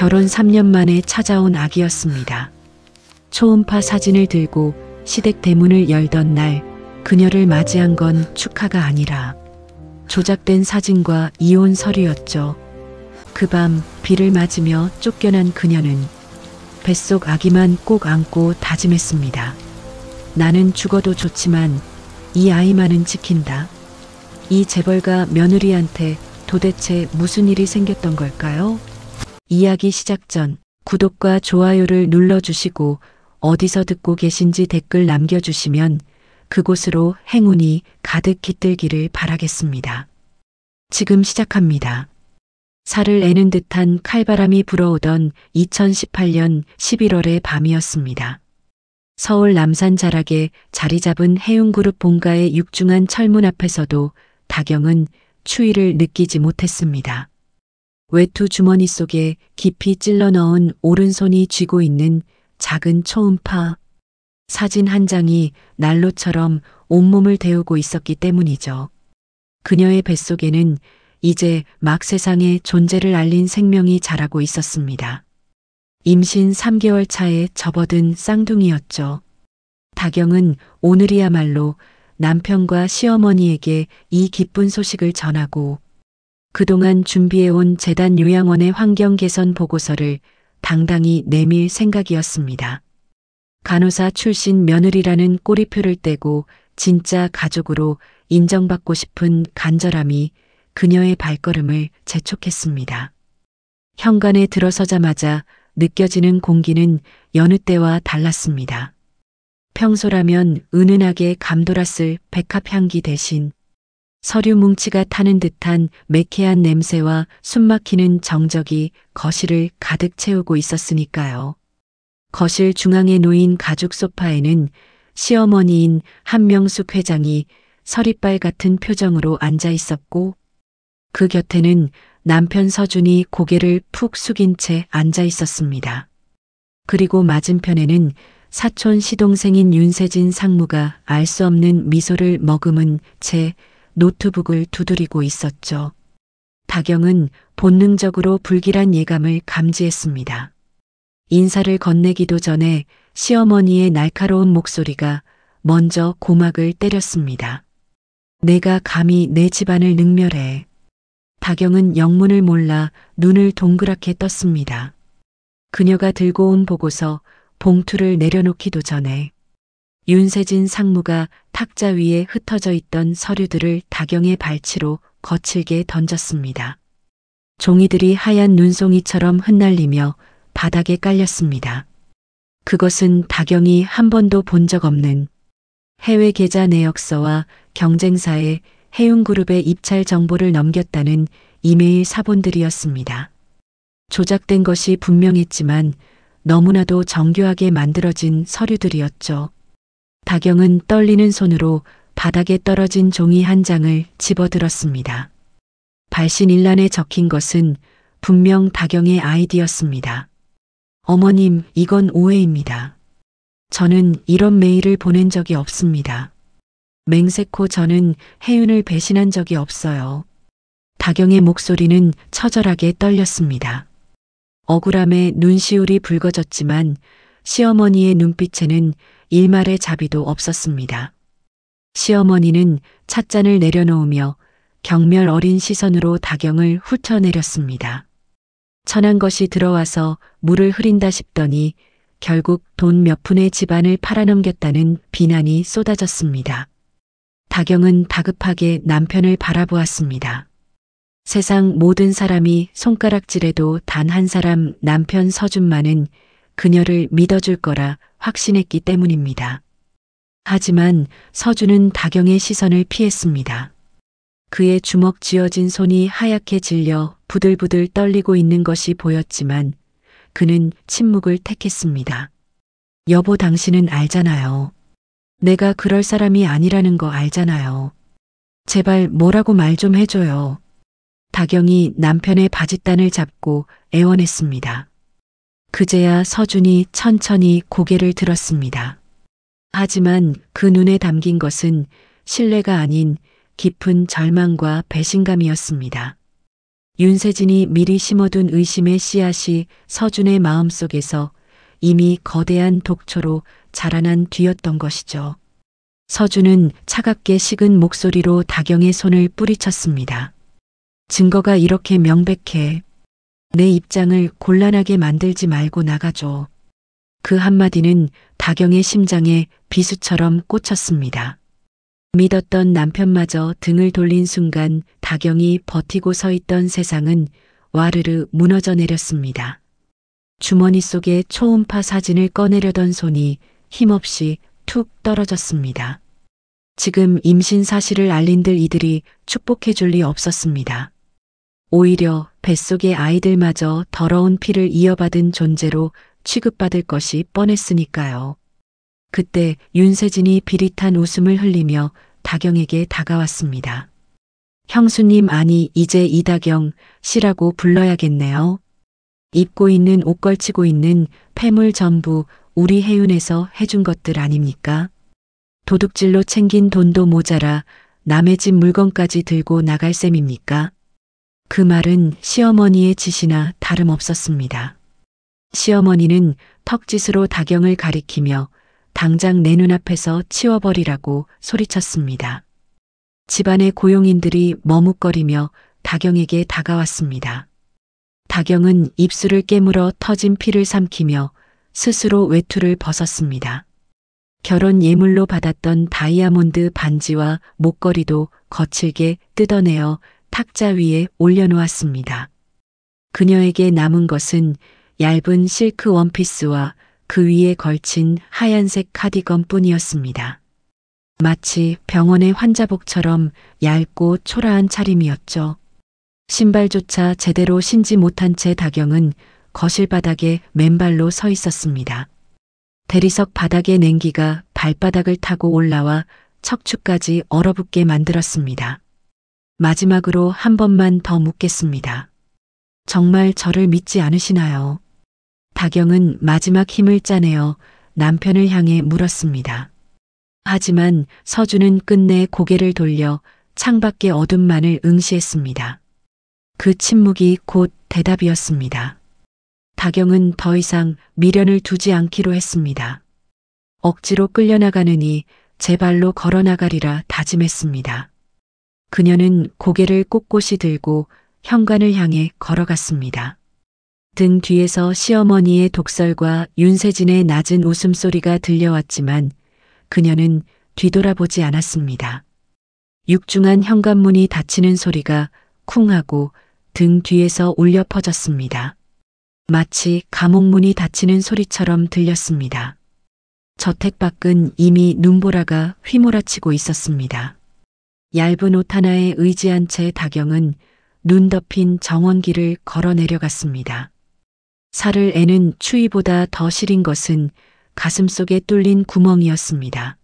결혼 3년 만에 찾아온 아기였습니다. 초음파 사진을 들고 시댁 대문을 열던 날 그녀를 맞이한 건 축하가 아니라 조작된 사진과 이혼 서류였죠. 그 밤 비를 맞으며 쫓겨난 그녀는 뱃속 아기만 꼭 안고 다짐했습니다. 나는 죽어도 좋지만 이 아이만은 지킨다. 이 재벌가 며느리한테 도대체 무슨 일이 생겼던 걸까요? 이야기 시작 전 구독과 좋아요를 눌러주시고 어디서 듣고 계신지 댓글 남겨주시면 그곳으로 행운이 가득 깃들기를 바라겠습니다. 지금 시작합니다. 살을 애는 듯한 칼바람이 불어오던 2018년 11월의 밤이었습니다. 서울 남산 자락에 자리 잡은 해운그룹 본가의 육중한 철문 앞에서도 다경은 추위를 느끼지 못했습니다. 외투 주머니 속에 깊이 찔러 넣은 오른손이 쥐고 있는 작은 초음파 사진 한 장이 난로처럼 온몸을 데우고 있었기 때문이죠. 그녀의 뱃속에는 이제 막 세상에 존재를 알린 생명이 자라고 있었습니다. 임신 3개월 차에 접어든 쌍둥이였죠. 다경은 오늘이야말로 남편과 시어머니에게 이 기쁜 소식을 전하고 그동안 준비해온 재단 요양원의 환경 개선 보고서를 당당히 내밀 생각이었습니다. 간호사 출신 며느리라는 꼬리표를 떼고 진짜 가족으로 인정받고 싶은 간절함이 그녀의 발걸음을 재촉했습니다. 현관에 들어서자마자 느껴지는 공기는 여느 때와 달랐습니다. 평소라면 은은하게 감돌았을 백합 향기 대신 서류 뭉치가 타는 듯한 매캐한 냄새와 숨막히는 정적이 거실을 가득 채우고 있었으니까요. 거실 중앙에 놓인 가죽 소파에는 시어머니인 한명숙 회장이 서리빨 같은 표정으로 앉아 있었고 그 곁에는 남편 서준이 고개를 푹 숙인 채 앉아 있었습니다. 그리고 맞은편에는 사촌 시동생인 윤세진 상무가 알 수 없는 미소를 머금은 채 노트북을 두드리고 있었죠. 다경은 본능적으로 불길한 예감을 감지했습니다. 인사를 건네기도 전에 시어머니의 날카로운 목소리가 먼저 고막을 때렸습니다. 내가 감히 내 집안을 능멸해. 다경은 영문을 몰라 눈을 동그랗게 떴습니다. 그녀가 들고 온 보고서 봉투를 내려놓기도 전에 윤세진 상무가 탁자 위에 흩어져 있던 서류들을 다경의 발치로 거칠게 던졌습니다. 종이들이 하얀 눈송이처럼 흩날리며 바닥에 깔렸습니다. 그것은 다경이 한 번도 본 적 없는 해외 계좌 내역서와 경쟁사의 해운그룹의 입찰 정보를 넘겼다는 이메일 사본들이었습니다. 조작된 것이 분명했지만 너무나도 정교하게 만들어진 서류들이었죠. 다경은 떨리는 손으로 바닥에 떨어진 종이 한 장을 집어들었습니다. 발신일란에 적힌 것은 분명 다경의 아이디였습니다. 어머님, 이건 오해입니다. 저는 이런 메일을 보낸 적이 없습니다. 맹세코 저는 해윤을 배신한 적이 없어요. 다경의 목소리는 처절하게 떨렸습니다. 억울함에 눈시울이 붉어졌지만 시어머니의 눈빛에는 일말의 자비도 없었습니다. 시어머니는 찻잔을 내려놓으며 경멸 어린 시선으로 다경을 훑어내렸습니다. 천한 것이 들어와서 물을 흐린다 싶더니 결국 돈 몇 푼의 집안을 팔아넘겼다는 비난이 쏟아졌습니다. 다경은 다급하게 남편을 바라보았습니다. 세상 모든 사람이 손가락질해도 단 한 사람 남편 서준만은 그녀를 믿어줄 거라 확신했기 때문입니다. 하지만 서준은 다경의 시선을 피했습니다. 그의 주먹 쥐어진 손이 하얗게 질려 부들부들 떨리고 있는 것이 보였지만 그는 침묵을 택했습니다. 여보, 당신은 알잖아요. 내가 그럴 사람이 아니라는 거 알잖아요. 제발 뭐라고 말 좀 해줘요. 다경이 남편의 바짓단을 잡고 애원했습니다. 그제야 서준이 천천히 고개를 들었습니다. 하지만 그 눈에 담긴 것은 신뢰가 아닌 깊은 절망과 배신감이었습니다. 윤세진이 미리 심어둔 의심의 씨앗이 서준의 마음속에서 이미 거대한 독초로 자라난 뒤였던 것이죠. 서준은 차갑게 식은 목소리로 다경의 손을 뿌리쳤습니다. 증거가 이렇게 명백해. 내 입장을 곤란하게 만들지 말고 나가줘. 그 한마디는 다경의 심장에 비수처럼 꽂혔습니다. 믿었던 남편마저 등을 돌린 순간 다경이 버티고 서 있던 세상은 와르르 무너져 내렸습니다. 주머니 속에 초음파 사진을 꺼내려던 손이 힘없이 툭 떨어졌습니다. 지금 임신 사실을 알린들 이들이 축복해 줄 리 없었습니다. 오히려 뱃속의 아이들마저 더러운 피를 이어받은 존재로 취급받을 것이 뻔했으니까요. 그때 윤세진이 비릿한 웃음을 흘리며 다경에게 다가왔습니다. 형수님, 아니 이제 이다경 씨라고 불러야겠네요. 입고 있는 옷, 걸치고 있는 폐물 전부 우리 해운에서 해준 것들 아닙니까? 도둑질로 챙긴 돈도 모자라 남의 집 물건까지 들고 나갈 셈입니까? 그 말은 시어머니의 짓이나 다름없었습니다. 시어머니는 턱짓으로 다경을 가리키며 당장 내 눈앞에서 치워버리라고 소리쳤습니다. 집안의 고용인들이 머뭇거리며 다경에게 다가왔습니다. 다경은 입술을 깨물어 터진 피를 삼키며 스스로 외투를 벗었습니다. 결혼 예물로 받았던 다이아몬드 반지와 목걸이도 거칠게 뜯어내어 탁자 위에 올려놓았습니다. 그녀에게 남은 것은 얇은 실크 원피스와 그 위에 걸친 하얀색 카디건 뿐이었습니다. 마치 병원의 환자복처럼 얇고 초라한 차림이었죠. 신발조차 제대로 신지 못한 채 다경은 거실 바닥에 맨발로 서 있었습니다. 대리석 바닥의 냉기가 발바닥을 타고 올라와 척추까지 얼어붙게 만들었습니다. 마지막으로 한 번만 더 묻겠습니다. 정말 저를 믿지 않으시나요? 다경은 마지막 힘을 짜내어 남편을 향해 물었습니다. 하지만 서준은 끝내 고개를 돌려 창밖의 어둠만을 응시했습니다. 그 침묵이 곧 대답이었습니다. 다경은 더 이상 미련을 두지 않기로 했습니다. 억지로 끌려나가느니 제 발로 걸어나가리라 다짐했습니다. 그녀는 고개를 꼿꼿이 들고 현관을 향해 걸어갔습니다. 등 뒤에서 시어머니의 독설과 윤세진의 낮은 웃음소리가 들려왔지만 그녀는 뒤돌아보지 않았습니다. 육중한 현관문이 닫히는 소리가 쿵 하고 등 뒤에서 울려 퍼졌습니다. 마치 감옥문이 닫히는 소리처럼 들렸습니다. 저택 밖은 이미 눈보라가 휘몰아치고 있었습니다. 얇은 옷 하나에 의지한 채 다경은 눈 덮인 정원길을 걸어 내려갔습니다. 살을 애는 추위보다 더 시린 것은 가슴속에 뚫린 구멍이었습니다.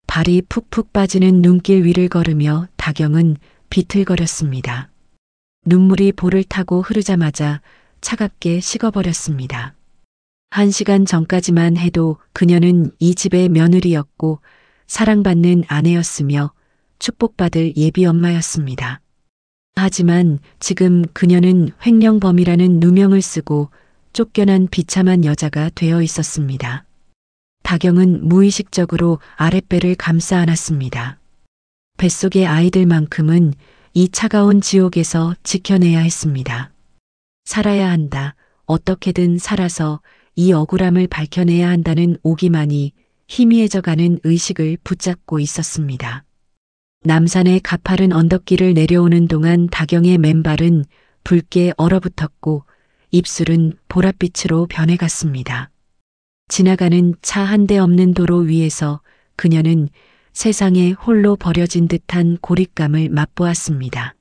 발이 푹푹 빠지는 눈길 위를 걸으며 다경은 비틀거렸습니다. 눈물이 볼을 타고 흐르자마자 차갑게 식어버렸습니다. 1시간 전까지만 해도 그녀는 이 집의 며느리였고 사랑받는 아내였으며 축복받을 예비 엄마였습니다. 하지만 지금 그녀는 횡령범이라는 누명을 쓰고 쫓겨난 비참한 여자가 되어 있었습니다. 다경은 무의식적으로 아랫배를 감싸 안았습니다. 뱃속의 아이들만큼은 이 차가운 지옥에서 지켜내야 했습니다. 살아야 한다. 어떻게든 살아서 이 억울함을 밝혀내야 한다는 오기만이 희미해져가는 의식을 붙잡고 있었습니다. 남산의 가파른 언덕길을 내려오는 동안 다경의 맨발은 붉게 얼어붙었고 입술은 보랏빛으로 변해갔습니다. 지나가는 차 한 대 없는 도로 위에서 그녀는 세상에 홀로 버려진 듯한 고립감을 맛보았습니다.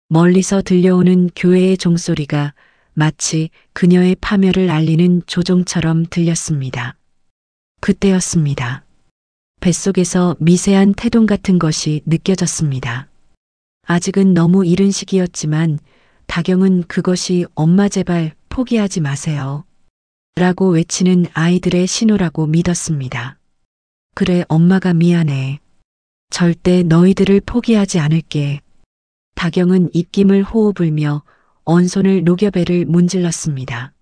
멀리서 들려오는 교회의 종소리가 마치 그녀의 파멸을 알리는 조종처럼 들렸습니다. 그때였습니다. 뱃속에서 미세한 태동 같은 것이 느껴졌습니다. 아직은 너무 이른 시기였지만 다경은 그것이 엄마 제발 포기하지 마세요. 라고 외치는 아이들의 신호라고 믿었습니다. 그래, 엄마가 미안해. 절대 너희들을 포기하지 않을게. 다경은 입김을 호흡 불며 언손을 녹여 배를 문질렀습니다.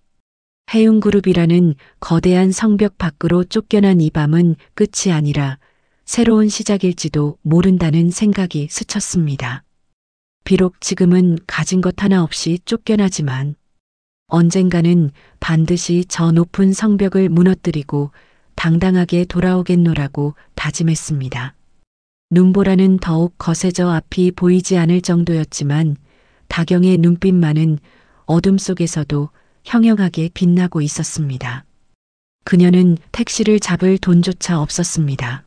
해운그룹이라는 거대한 성벽 밖으로 쫓겨난 이 밤은 끝이 아니라 새로운 시작일지도 모른다는 생각이 스쳤습니다. 비록 지금은 가진 것 하나 없이 쫓겨나지만 언젠가는 반드시 저 높은 성벽을 무너뜨리고 당당하게 돌아오겠노라고 다짐했습니다. 눈보라는 더욱 거세져 앞이 보이지 않을 정도였지만 다경의 눈빛만은 어둠 속에서도 형형하게 빛나고 있었습니다. 그녀는 택시를 잡을 돈조차 없었습니다.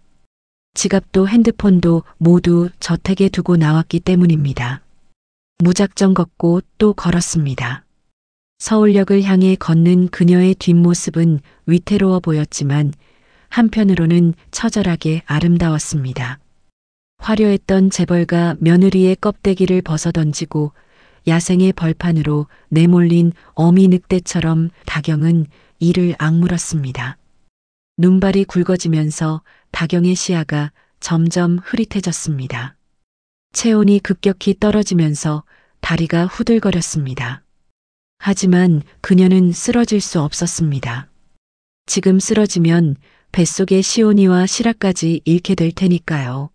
지갑도 핸드폰도 모두 저택에 두고 나왔기 때문입니다. 무작정 걷고 또 걸었습니다. 서울역을 향해 걷는 그녀의 뒷모습은 위태로워 보였지만 한편으로는 처절하게 아름다웠습니다. 화려했던 재벌가 며느리의 껍데기를 벗어던지고 야생의 벌판으로 내몰린 어미 늑대처럼 다경은 이를 악물었습니다. 눈발이 굵어지면서 다경의 시야가 점점 흐릿해졌습니다. 체온이 급격히 떨어지면서 다리가 후들거렸습니다. 하지만 그녀는 쓰러질 수 없었습니다. 지금 쓰러지면 뱃속의 시온이와 실화까지 잃게 될 테니까요.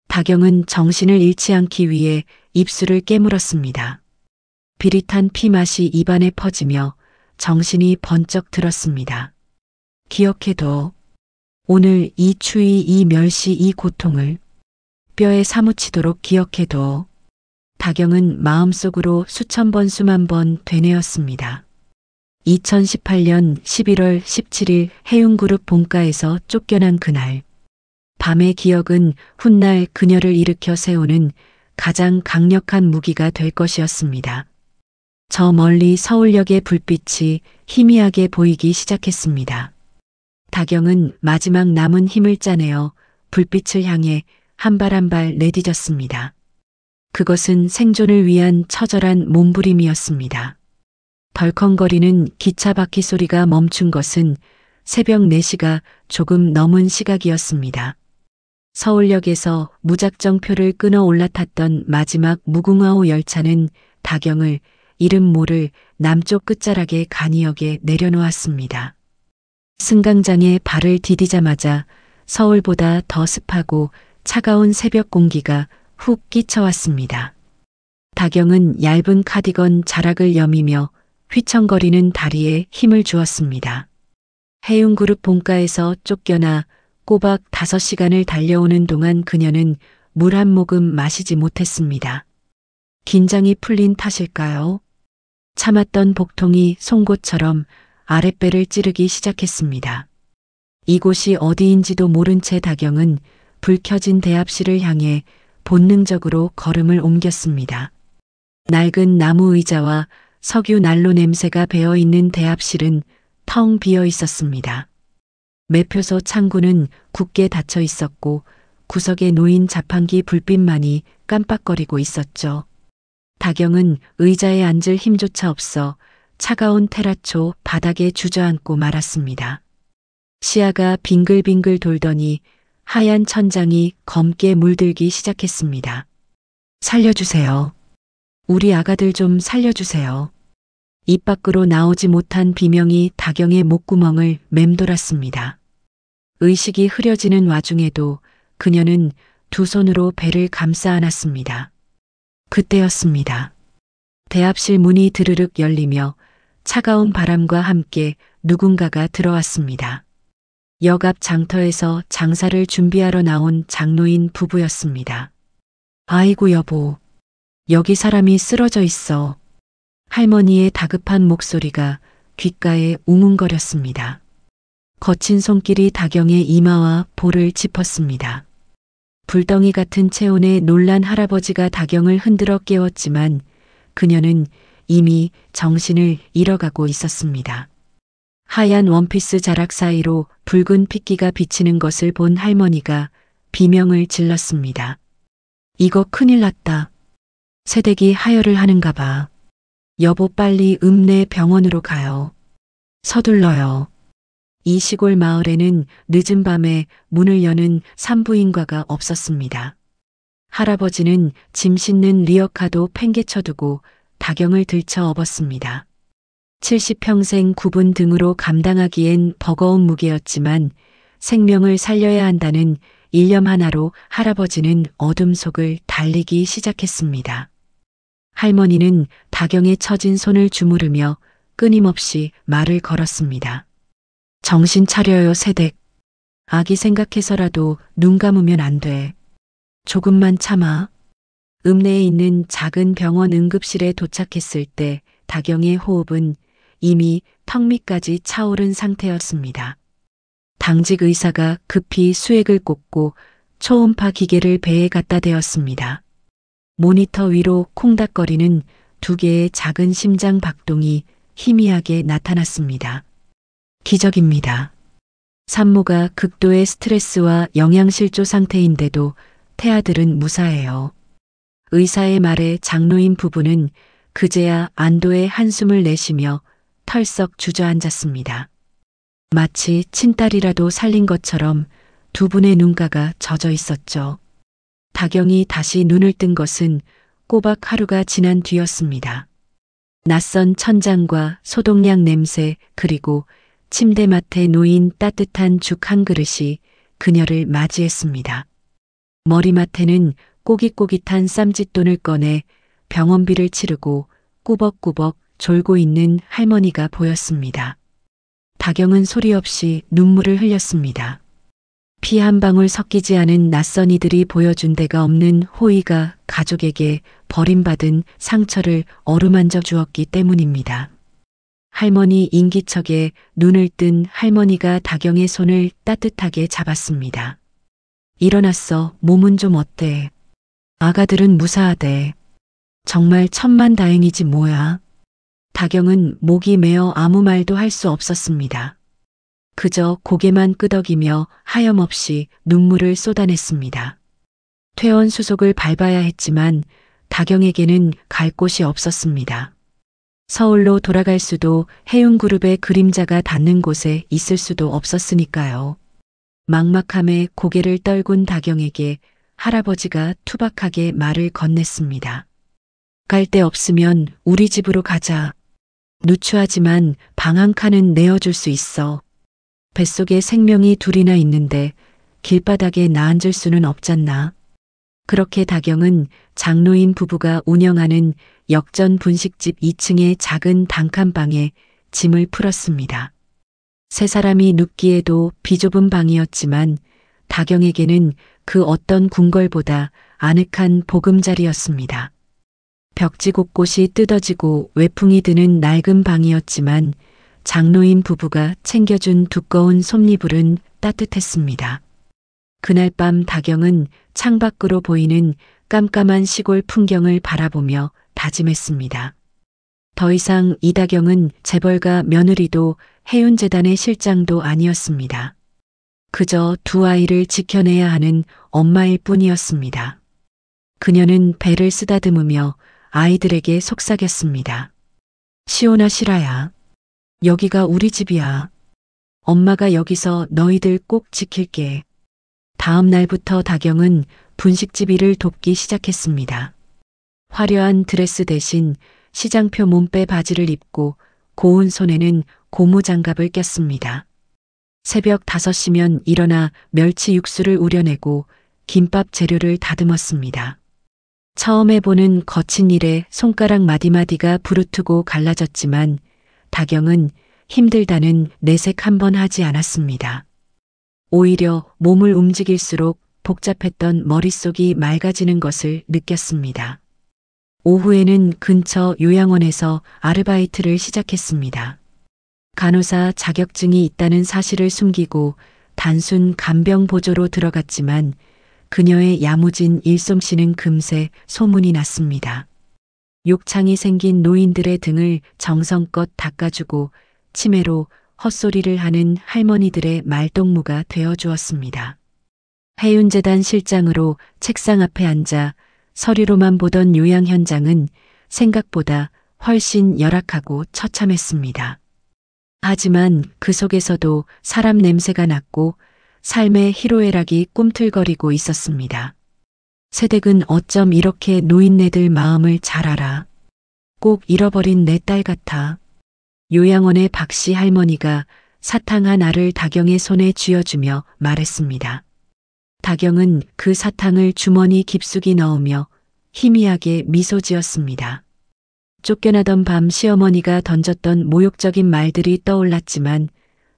다경은 정신을 잃지 않기 위해 입술을 깨물었습니다. 비릿한 피맛이 입안에 퍼지며 정신이 번쩍 들었습니다. 기억해둬. 오늘 이 추위, 이 멸시, 이 고통을 뼈에 사무치도록 기억해둬. 다경은 마음속으로 수천 번 수만 번 되뇌었습니다. 2018년 11월 17일 해운그룹 본가에서 쫓겨난 그날. 밤의 기억은 훗날 그녀를 일으켜 세우는 가장 강력한 무기가 될 것이었습니다. 저 멀리 서울역의 불빛이 희미하게 보이기 시작했습니다. 다경은 마지막 남은 힘을 짜내어 불빛을 향해 한 발 한 발 내디뎠습니다. 그것은 생존을 위한 처절한 몸부림이었습니다. 덜컹거리는 기차 바퀴 소리가 멈춘 것은 새벽 4시가 조금 넘은 시각이었습니다. 서울역에서 무작정 표를 끊어 올라탔던 마지막 무궁화호 열차는 다경을 이름 모를 남쪽 끝자락의 간이역에 내려놓았습니다. 승강장에 발을 디디자마자 서울보다 더 습하고 차가운 새벽 공기가 훅 끼쳐왔습니다. 다경은 얇은 카디건 자락을 여미며 휘청거리는 다리에 힘을 주었습니다. 해운그룹 본가에서 쫓겨나 꼬박 5시간을 달려오는 동안 그녀는 물 한 모금 마시지 못했습니다. 긴장이 풀린 탓일까요? 참았던 복통이 송곳처럼 아랫배를 찌르기 시작했습니다. 이곳이 어디인지도 모른 채 다경은 불 켜진 대합실을 향해 본능적으로 걸음을 옮겼습니다. 낡은 나무 의자와 석유 난로 냄새가 배어있는 대합실은 텅 비어 있었습니다. 매표소 창구는 굳게 닫혀 있었고 구석에 놓인 자판기 불빛만이 깜빡거리고 있었죠. 다경은 의자에 앉을 힘조차 없어 차가운 테라초 바닥에 주저앉고 말았습니다. 시야가 빙글빙글 돌더니 하얀 천장이 검게 물들기 시작했습니다. 살려주세요. 우리 아가들 좀 살려주세요. 입 밖으로 나오지 못한 비명이 다경의 목구멍을 맴돌았습니다. 의식이 흐려지는 와중에도 그녀는 두 손으로 배를 감싸 안았습니다. 그때였습니다. 대합실 문이 드르륵 열리며 차가운 바람과 함께 누군가가 들어왔습니다. 역 앞 장터에서 장사를 준비하러 나온 장노인 부부였습니다. 아이고 여보, 여기 사람이 쓰러져 있어. 할머니의 다급한 목소리가 귓가에 웅웅거렸습니다. 거친 손길이 다경의 이마와 볼을 짚었습니다. 불덩이 같은 체온에 놀란 할아버지가 다경을 흔들어 깨웠지만 그녀는 이미 정신을 잃어가고 있었습니다. 하얀 원피스 자락 사이로 붉은 핏기가 비치는 것을 본 할머니가 비명을 질렀습니다. 이거 큰일 났다. 새댁이 하혈을 하는가 봐. 여보 빨리 읍내 병원으로 가요. 서둘러요. 이 시골 마을에는 늦은 밤에 문을 여는 산부인과가 없었습니다. 할아버지는 짐 싣는 리어카도 팽개쳐두고 다경을 들쳐 업었습니다. 70평생 구분 등으로 감당하기엔 버거운 무게였지만 생명을 살려야 한다는 일념 하나로 할아버지는 어둠 속을 달리기 시작했습니다. 할머니는 다경의 처진 손을 주무르며 끊임없이 말을 걸었습니다. 정신 차려요, 세댁. 아기 생각해서라도 눈 감으면 안 돼. 조금만 참아. 읍내에 있는 작은 병원 응급실에 도착했을 때 다경의 호흡은 이미 턱 밑까지 차오른 상태였습니다. 당직 의사가 급히 수액을 꽂고 초음파 기계를 배에 갖다 대었습니다. 모니터 위로 콩닥거리는 2개의 작은 심장 박동이 희미하게 나타났습니다. 기적입니다. 산모가 극도의 스트레스와 영양실조 상태인데도 태아들은 무사해요. 의사의 말에 장로인 부부는 그제야 안도의 한숨을 내쉬며 털썩 주저앉았습니다. 마치 친딸이라도 살린 것처럼 두 분의 눈가가 젖어 있었죠. 다경이 다시 눈을 뜬 것은 꼬박 하루가 지난 뒤였습니다. 낯선 천장과 소독약 냄새 그리고 침대맡에 놓인 따뜻한 죽 한 그릇이 그녀를 맞이했습니다. 머리맡에는 꼬깃꼬깃한 쌈짓돈을 꺼내 병원비를 치르고 꾸벅꾸벅 졸고 있는 할머니가 보였습니다. 다경은 소리 없이 눈물을 흘렸습니다. 피 한 방울 섞이지 않은 낯선 이들이 보여준 데가 없는 호의가 가족에게 버림받은 상처를 어루만져 주었기 때문입니다. 할머니 인기척에 눈을 뜬 할머니가 다경의 손을 따뜻하게 잡았습니다. 일어났어. 몸은 좀 어때? 아가들은 무사하대. 정말 천만다행이지 뭐야. 다경은 목이 메어 아무 말도 할 수 없었습니다. 그저 고개만 끄덕이며 하염없이 눈물을 쏟아냈습니다. 퇴원 수속을 밟아야 했지만 다경에게는 갈 곳이 없었습니다. 서울로 돌아갈 수도 해운그룹의 그림자가 닿는 곳에 있을 수도 없었으니까요. 막막함에 고개를 떨군 다경에게 할아버지가 투박하게 말을 건넸습니다. 갈 데 없으면 우리 집으로 가자. 누추하지만 방 한 칸은 내어줄 수 있어. 뱃속에 생명이 둘이나 있는데 길바닥에 나앉을 수는 없잖나. 그렇게 다경은 장로인 부부가 운영하는 역전 분식집 2층의 작은 단칸방에 짐을 풀었습니다. 세 사람이 눕기에도 비좁은 방이었지만 다경에게는 그 어떤 궁궐보다 아늑한 보금자리였습니다. 벽지 곳곳이 뜯어지고 외풍이 드는 낡은 방이었지만 장로인 부부가 챙겨준 두꺼운 솜니불은 따뜻했습니다. 그날 밤 다경은 창밖으로 보이는 깜깜한 시골 풍경을 바라보며 다짐했습니다. 더 이상 이다경은 재벌가 며느리도 해운재단의 실장도 아니었습니다. 그저 두 아이를 지켜내야 하는 엄마일 뿐이었습니다. 그녀는 배를 쓰다듬으며 아이들에게 속삭였습니다. 시온아 실아야. 여기가 우리 집이야. 엄마가 여기서 너희들 꼭 지킬게. 다음 날부터 다경은 분식집 일을 돕기 시작했습니다. 화려한 드레스 대신 시장표 몸빼 바지를 입고 고운 손에는 고무장갑을 꼈습니다. 새벽 5시면 일어나 멸치 육수를 우려내고 김밥 재료를 다듬었습니다. 처음 해보는 거친 일에 손가락 마디마디가 부르트고 갈라졌지만 다경은 힘들다는 내색 한 번 하지 않았습니다. 오히려 몸을 움직일수록 복잡했던 머릿속이 맑아지는 것을 느꼈습니다. 오후에는 근처 요양원에서 아르바이트를 시작했습니다. 간호사 자격증이 있다는 사실을 숨기고 단순 간병 보조로 들어갔지만 그녀의 야무진 일솜씨는 금세 소문이 났습니다. 욕창이 생긴 노인들의 등을 정성껏 닦아주고 치매로 헛소리를 하는 할머니들의 말동무가 되어주었습니다. 해운재단 실장으로 책상 앞에 앉아 서류로만 보던 요양 현장은 생각보다 훨씬 열악하고 처참했습니다. 하지만 그 속에서도 사람 냄새가 났고 삶의 희로애락이 꿈틀거리고 있었습니다. 세댁은 어쩜 이렇게 노인네들 마음을 잘 알아. 꼭 잃어버린 내 딸 같아. 요양원의 박씨 할머니가 사탕 하나를 다경의 손에 쥐어주며 말했습니다. 다경은 그 사탕을 주머니 깊숙이 넣으며 희미하게 미소 지었습니다. 쫓겨나던 밤 시어머니가 던졌던 모욕적인 말들이 떠올랐지만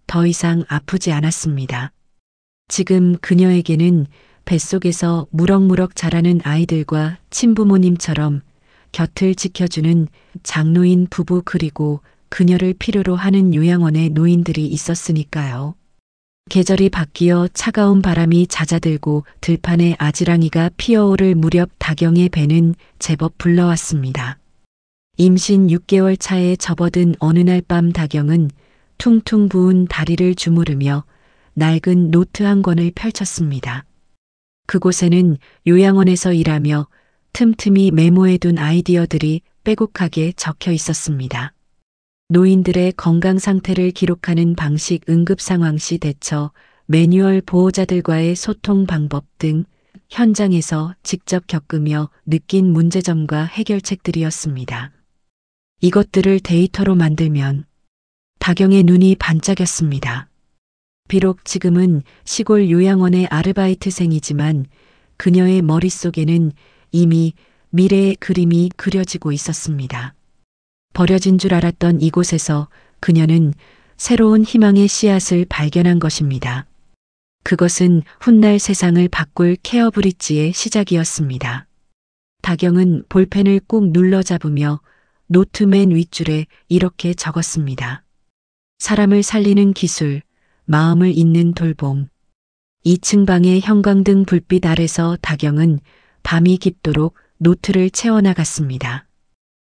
더 이상 아프지 않았습니다. 지금 그녀에게는 뱃속에서 무럭무럭 자라는 아이들과 친부모님처럼 곁을 지켜주는 장노인 부부 그리고 그녀를 필요로 하는 요양원의 노인들이 있었으니까요. 계절이 바뀌어 차가운 바람이 잦아들고 들판에 아지랑이가 피어오를 무렵 다경의 배는 제법 불러왔습니다. 임신 6개월 차에 접어든 어느 날 밤 다경은 퉁퉁 부은 다리를 주무르며 낡은 노트 한 권을 펼쳤습니다. 그곳에는 요양원에서 일하며 틈틈이 메모해둔 아이디어들이 빼곡하게 적혀 있었습니다. 노인들의 건강 상태를 기록하는 방식, 응급 상황 시 대처, 매뉴얼, 보호자들과의 소통 방법 등 현장에서 직접 겪으며 느낀 문제점과 해결책들이었습니다. 이것들을 데이터로 만들면 다경의 눈이 반짝였습니다. 비록 지금은 시골 요양원의 아르바이트생이지만 그녀의 머릿속에는 이미 미래의 그림이 그려지고 있었습니다. 버려진 줄 알았던 이곳에서 그녀는 새로운 희망의 씨앗을 발견한 것입니다. 그것은 훗날 세상을 바꿀 케어 브릿지의 시작이었습니다. 다경은 볼펜을 꾹 눌러 잡으며 노트 맨 윗줄에 이렇게 적었습니다. 사람을 살리는 기술, 마음을 잇는 돌봄. 2층 방의 형광등 불빛 아래서 다경은 밤이 깊도록 노트를 채워나갔습니다.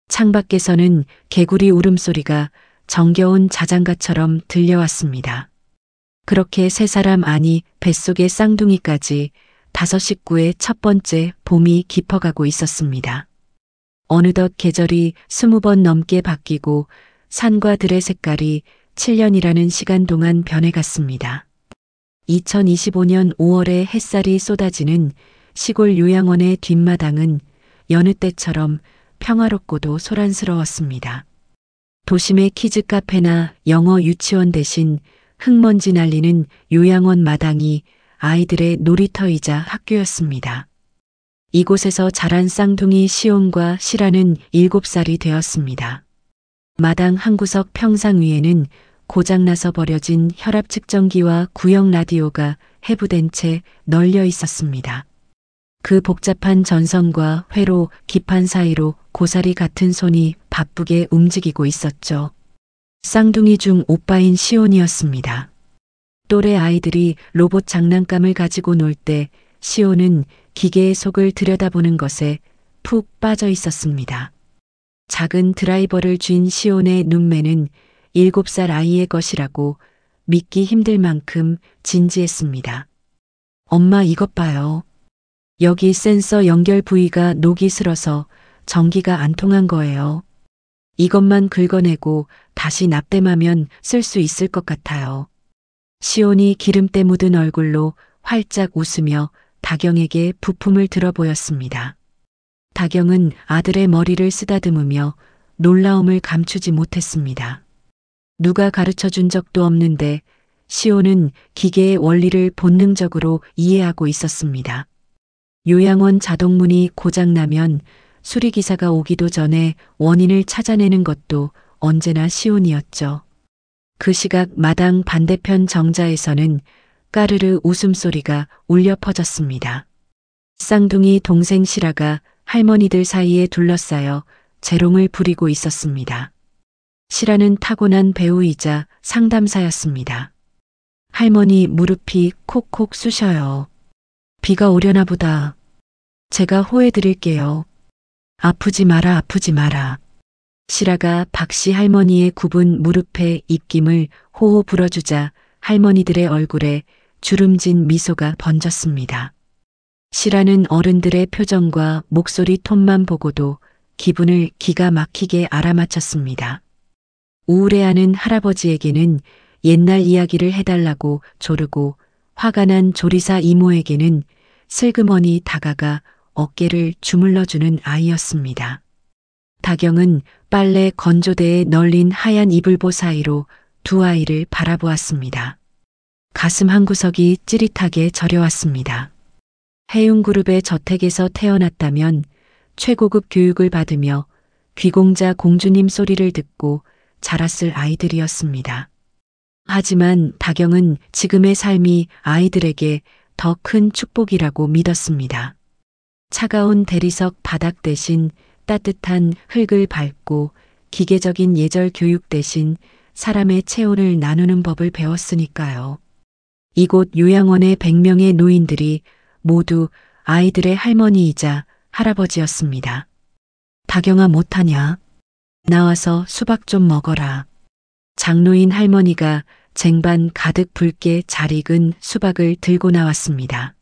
창밖에서는 개구리 울음소리가 정겨운 자장가처럼 들려왔습니다. 그렇게 세 사람 아니 뱃속의 쌍둥이까지 5 식구의 첫 번째 봄이 깊어가고 있었습니다. 어느덧 계절이 20번 넘게 바뀌고 산과 들의 색깔이 7년이라는 시간 동안 변해갔습니다. 2025년 5월에 햇살이 쏟아지는 시골 요양원의 뒷마당은 여느 때처럼 평화롭고도 소란스러웠습니다. 도심의 키즈 카페나 영어 유치원 대신 흙먼지 날리는 요양원 마당이 아이들의 놀이터이자 학교였습니다. 이곳에서 자란 쌍둥이 시온과 시라는 7살이 되었습니다. 마당 한 구석 평상 위에는 고장나서 버려진 혈압 측정기와 구형 라디오가 해부된 채 널려 있었습니다. 그 복잡한 전선과 회로, 기판 사이로 고사리 같은 손이 바쁘게 움직이고 있었죠. 쌍둥이 중 오빠인 시온이었습니다. 또래 아이들이 로봇 장난감을 가지고 놀 때 시온은 기계의 속을 들여다보는 것에 푹 빠져 있었습니다. 작은 드라이버를 쥔 시온의 눈매는 7살 아이의 것이라고 믿기 힘들 만큼 진지했습니다. 엄마 이것 봐요. 여기 센서 연결 부위가 녹이 슬어서 전기가 안 통한 거예요. 이것만 긁어내고 다시 납땜하면 쓸 수 있을 것 같아요. 시온이 기름때 묻은 얼굴로 활짝 웃으며 다경에게 부품을 들어 보였습니다. 다경은 아들의 머리를 쓰다듬으며 놀라움을 감추지 못했습니다. 누가 가르쳐 준 적도 없는데 시온은 기계의 원리를 본능적으로 이해하고 있었습니다. 요양원 자동문이 고장나면 수리기사가 오기도 전에 원인을 찾아내는 것도 언제나 시온이었죠. 그 시각 마당 반대편 정자에서는 까르르 웃음소리가 울려 퍼졌습니다. 쌍둥이 동생 시라가 할머니들 사이에 둘러싸여 재롱을 부리고 있었습니다. 시라는 타고난 배우이자 상담사였습니다. 할머니 무릎이 콕콕 쑤셔요. 비가 오려나 보다. 제가 호해드릴게요. 아프지 마라 아프지 마라. 시라가 박씨 할머니의 굽은 무릎에 입김을 호호 불어주자 할머니들의 얼굴에 주름진 미소가 번졌습니다. 시라는 어른들의 표정과 목소리 톤만 보고도 기분을 기가 막히게 알아맞혔습니다. 우울해하는 할아버지에게는 옛날 이야기를 해달라고 조르고 화가 난 조리사 이모에게는 슬그머니 다가가 어깨를 주물러주는 아이였습니다. 다경은 빨래 건조대에 널린 하얀 이불보 사이로 두 아이를 바라보았습니다. 가슴 한구석이 찌릿하게 저려왔습니다. 해운그룹의 저택에서 태어났다면 최고급 교육을 받으며 귀공자 공주님 소리를 듣고 자랐을 아이들이었습니다. 하지만 다경은 지금의 삶이 아이들에게 더 큰 축복이라고 믿었습니다. 차가운 대리석 바닥 대신 따뜻한 흙을 밟고 기계적인 예절 교육 대신 사람의 체온을 나누는 법을 배웠으니까요. 이곳 요양원의 100명의 노인들이 모두 아이들의 할머니이자 할아버지였습니다. 다경아 못하냐? 나와서 수박 좀 먹어라. 장노인 할머니가 쟁반 가득 붉게 잘 익은 수박을 들고 나왔습니다.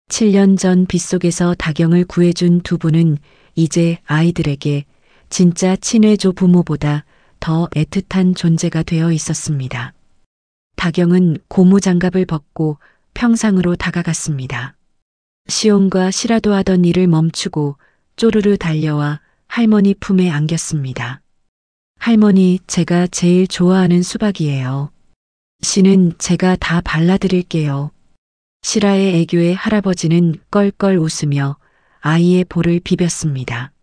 7년 전 빗속에서 다경을 구해준 두 분은 이제 아이들에게 진짜 친외조 부모보다 더 애틋한 존재가 되어 있었습니다. 다경은 고무장갑을 벗고 평상으로 다가갔습니다. 시온과 시라도 하던 일을 멈추고 쪼르르 달려와 할머니 품에 안겼습니다. 할머니, 제가 제일 좋아하는 수박이에요. 씨는 제가 다 발라드릴게요. 시라의 애교에 할아버지는 껄껄 웃으며 아이의 볼을 비볐습니다.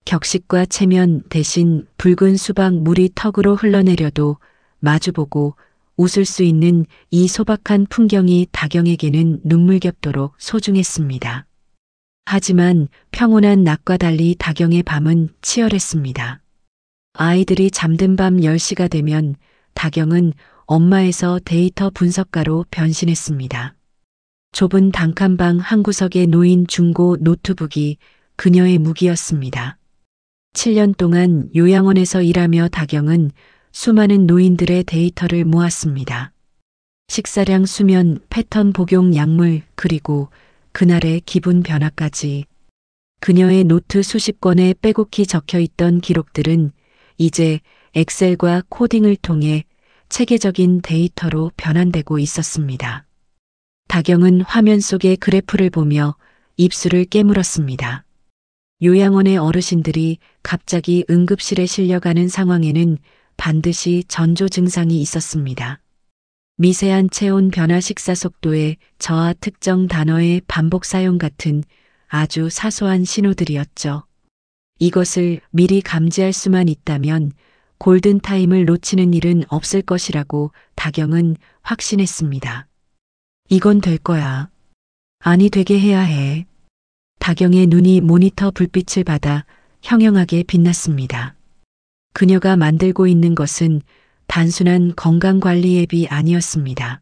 격식과 체면 대신 붉은 수박 물이 턱으로 흘러내려도 마주보고 웃을 수 있는 이 소박한 풍경이 다경에게는 눈물겹도록 소중했습니다. 하지만 평온한 낮과 달리 다경의 밤은 치열했습니다. 아이들이 잠든 밤 10시가 되면 다경은 엄마에서 데이터 분석가로 변신했습니다. 좁은 단칸방 한 구석에 놓인 중고 노트북이 그녀의 무기였습니다. 7년 동안 요양원에서 일하며 다경은 수많은 노인들의 데이터를 모았습니다. 식사량, 수면, 패턴 복용 약물, 그리고 그날의 기분 변화까지. 그녀의 노트 수십 권에 빼곡히 적혀있던 기록들은 이제 엑셀과 코딩을 통해 체계적인 데이터로 변환되고 있었습니다. 다경은 화면 속의 그래프를 보며 입술을 깨물었습니다. 요양원의 어르신들이 갑자기 응급실에 실려가는 상황에는 반드시 전조 증상이 있었습니다. 미세한 체온 변화, 식사 속도의 저하, 특정 단어의 반복 사용 같은 아주 사소한 신호들이었죠. 이것을 미리 감지할 수만 있다면 골든타임을 놓치는 일은 없을 것이라고 다경은 확신했습니다. 이건 될 거야. 아니, 되게 해야 해. 다경의 눈이 모니터 불빛을 받아 형형하게 빛났습니다. 그녀가 만들고 있는 것은 단순한 건강관리 앱이 아니었습니다.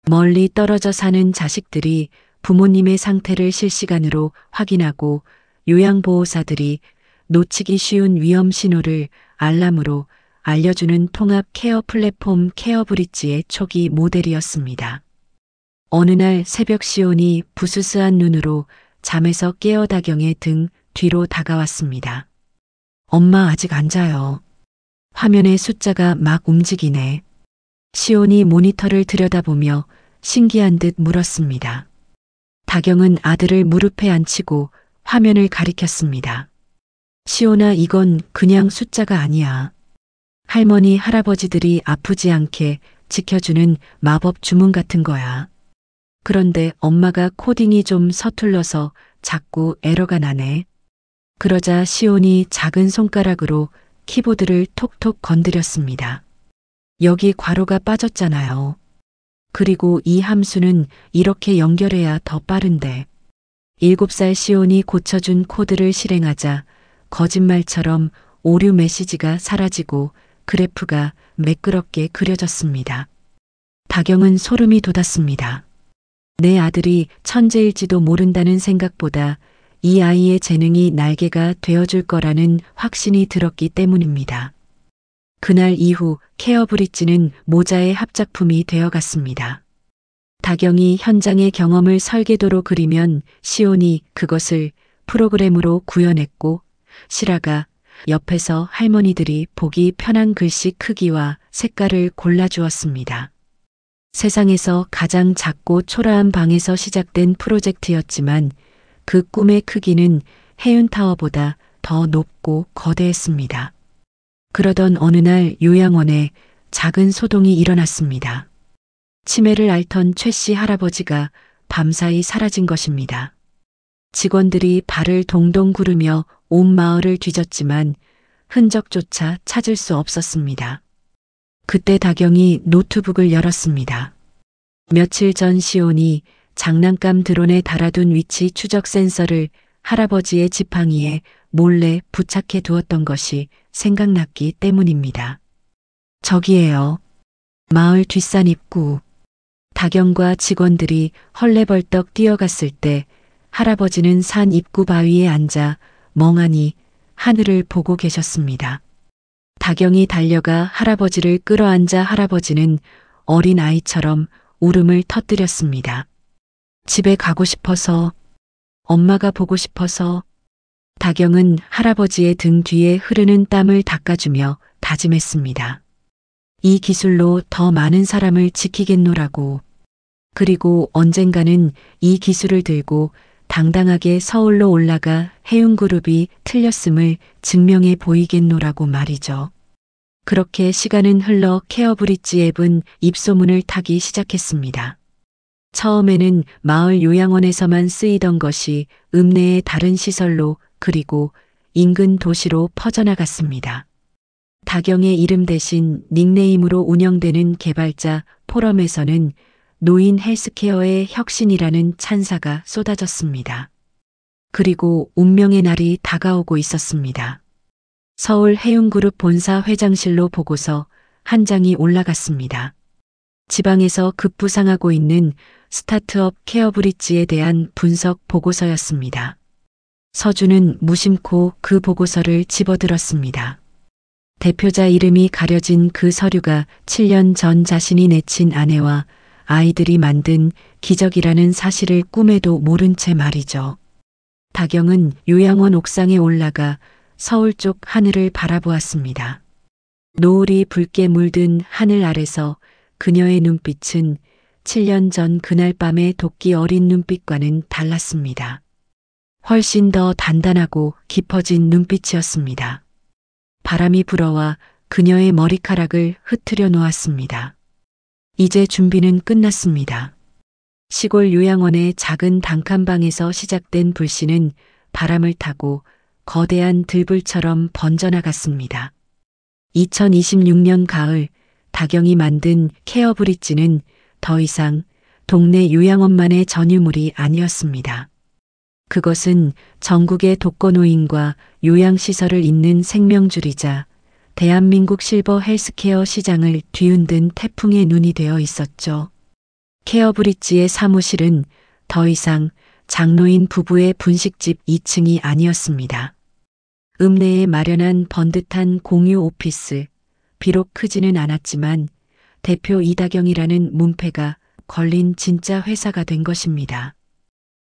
멀리 떨어져 사는 자식들이 부모님의 상태를 실시간으로 확인하고 요양보호사들이 놓치기 쉬운 위험 신호를 알람으로 알려주는 통합 케어 플랫폼 케어브릿지의 초기 모델이었습니다. 어느 날 새벽 시온이 부스스한 눈으로 잠에서 깨어 다경의 등 뒤로 다가왔습니다. 엄마, 아직 안 자요. 화면에 숫자가 막 움직이네. 시온이 모니터를 들여다보며 신기한 듯 물었습니다. 다경은 아들을 무릎에 앉히고 화면을 가리켰습니다. 시온아, 이건 그냥 숫자가 아니야. 할머니, 할아버지들이 아프지 않게 지켜주는 마법 주문 같은 거야. 그런데 엄마가 코딩이 좀 서툴러서 자꾸 에러가 나네. 그러자 시온이 작은 손가락으로 키보드를 톡톡 건드렸습니다. 여기 괄호가 빠졌잖아요. 그리고 이 함수는 이렇게 연결해야 더 빠른데. 7살 시온이 고쳐준 코드를 실행하자 거짓말처럼 오류 메시지가 사라지고 그래프가 매끄럽게 그려졌습니다. 다경은 소름이 돋았습니다. 내 아들이 천재일지도 모른다는 생각보다 이 아이의 재능이 날개가 되어줄 거라는 확신이 들었기 때문입니다. 그날 이후 케어브릿지는 모자의 합작품이 되어갔습니다. 다경이 현장의 경험을 설계도로 그리면 시온이 그것을 프로그램으로 구현했고 시라가 옆에서 할머니들이 보기 편한 글씨 크기와 색깔을 골라주었습니다. 세상에서 가장 작고 초라한 방에서 시작된 프로젝트였지만 그 꿈의 크기는 해운타워보다 더 높고 거대했습니다. 그러던 어느 날 요양원에 작은 소동이 일어났습니다. 치매를 앓던 최 씨 할아버지가 밤사이 사라진 것입니다. 직원들이 발을 동동 구르며 온 마을을 뒤졌지만 흔적조차 찾을 수 없었습니다. 그때 다경이 노트북을 열었습니다. 며칠 전 시온이 장난감 드론에 달아둔 위치 추적 센서를 할아버지의 지팡이에 몰래 부착해 두었던 것이 생각났기 때문입니다. 저기에요. 마을 뒷산 입구. 다경과 직원들이 헐레벌떡 뛰어갔을 때 할아버지는 산 입구 바위에 앉아 멍하니 하늘을 보고 계셨습니다. 다경이 달려가 할아버지를 끌어안자 할아버지는 어린 아이처럼 울음을 터뜨렸습니다. 집에 가고 싶어서, 엄마가 보고 싶어서. 다경은 할아버지의 등 뒤에 흐르는 땀을 닦아주며 다짐했습니다. 이 기술로 더 많은 사람을 지키겠노라고. 그리고 언젠가는 이 기술을 들고 당당하게 서울로 올라가 해운그룹이 틀렸음을 증명해 보이겠노라고 말이죠. 그렇게 시간은 흘러 케어브릿지 앱은 입소문을 타기 시작했습니다. 처음에는 마을 요양원에서만 쓰이던 것이 읍내의 다른 시설로 그리고 인근 도시로 퍼져나갔습니다. 다경의 이름 대신 닉네임으로 운영되는 개발자 포럼에서는 노인 헬스케어의 혁신이라는 찬사가 쏟아졌습니다. 그리고 운명의 날이 다가오고 있었습니다. 서울 해운그룹 본사 회장실로 보고서 한 장이 올라갔습니다. 지방에서 급부상하고 있는 스타트업 케어브릿지에 대한 분석 보고서였습니다. 서준은 무심코 그 보고서를 집어들었습니다. 대표자 이름이 가려진 그 서류가 7년 전 자신이 내친 아내와 아이들이 만든 기적이라는 사실을 꿈에도 모른 채 말이죠. 다경은 요양원 옥상에 올라가 서울 쪽 하늘을 바라보았습니다. 노을이 붉게 물든 하늘 아래서 그녀의 눈빛은 7년 전 그날 밤의 도끼 어린 눈빛과는 달랐습니다. 훨씬 더 단단하고 깊어진 눈빛이었습니다. 바람이 불어와 그녀의 머리카락을 흩트려 놓았습니다. 이제 준비는 끝났습니다. 시골 요양원의 작은 단칸방에서 시작된 불씨는 바람을 타고 거대한 들불처럼 번져나갔습니다. 2026년 가을 다경이 만든 케어브릿지는 더 이상 동네 요양원만의 전유물이 아니었습니다. 그것은 전국의 독거노인과 요양시설을 잇는 생명줄이자 대한민국 실버 헬스케어 시장을 뒤흔든 태풍의 눈이 되어 있었죠. 케어브릿지의 사무실은 더 이상 장노인 부부의 분식집 2층이 아니었습니다. 읍내에 마련한 번듯한 공유 오피스, 비록 크지는 않았지만 대표 이다경이라는 문패가 걸린 진짜 회사가 된 것입니다.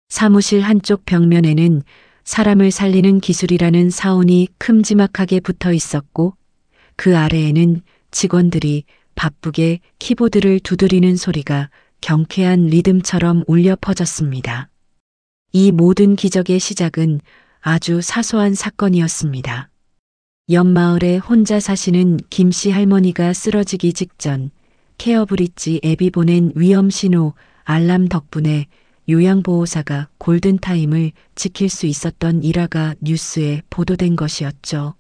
사무실 한쪽 벽면에는 사람을 살리는 기술이라는 사원이 큼지막하게 붙어 있었고 그 아래에는 직원들이 바쁘게 키보드를 두드리는 소리가 경쾌한 리듬처럼 울려 퍼졌습니다. 이 모든 기적의 시작은 아주 사소한 사건이었습니다. 옆 마을에 혼자 사시는 김씨 할머니가 쓰러지기 직전 케어브릿지 앱이 보낸 위험신호 알람 덕분에 요양보호사가 골든타임을 지킬 수 있었던 일화가 뉴스에 보도된 것이었죠.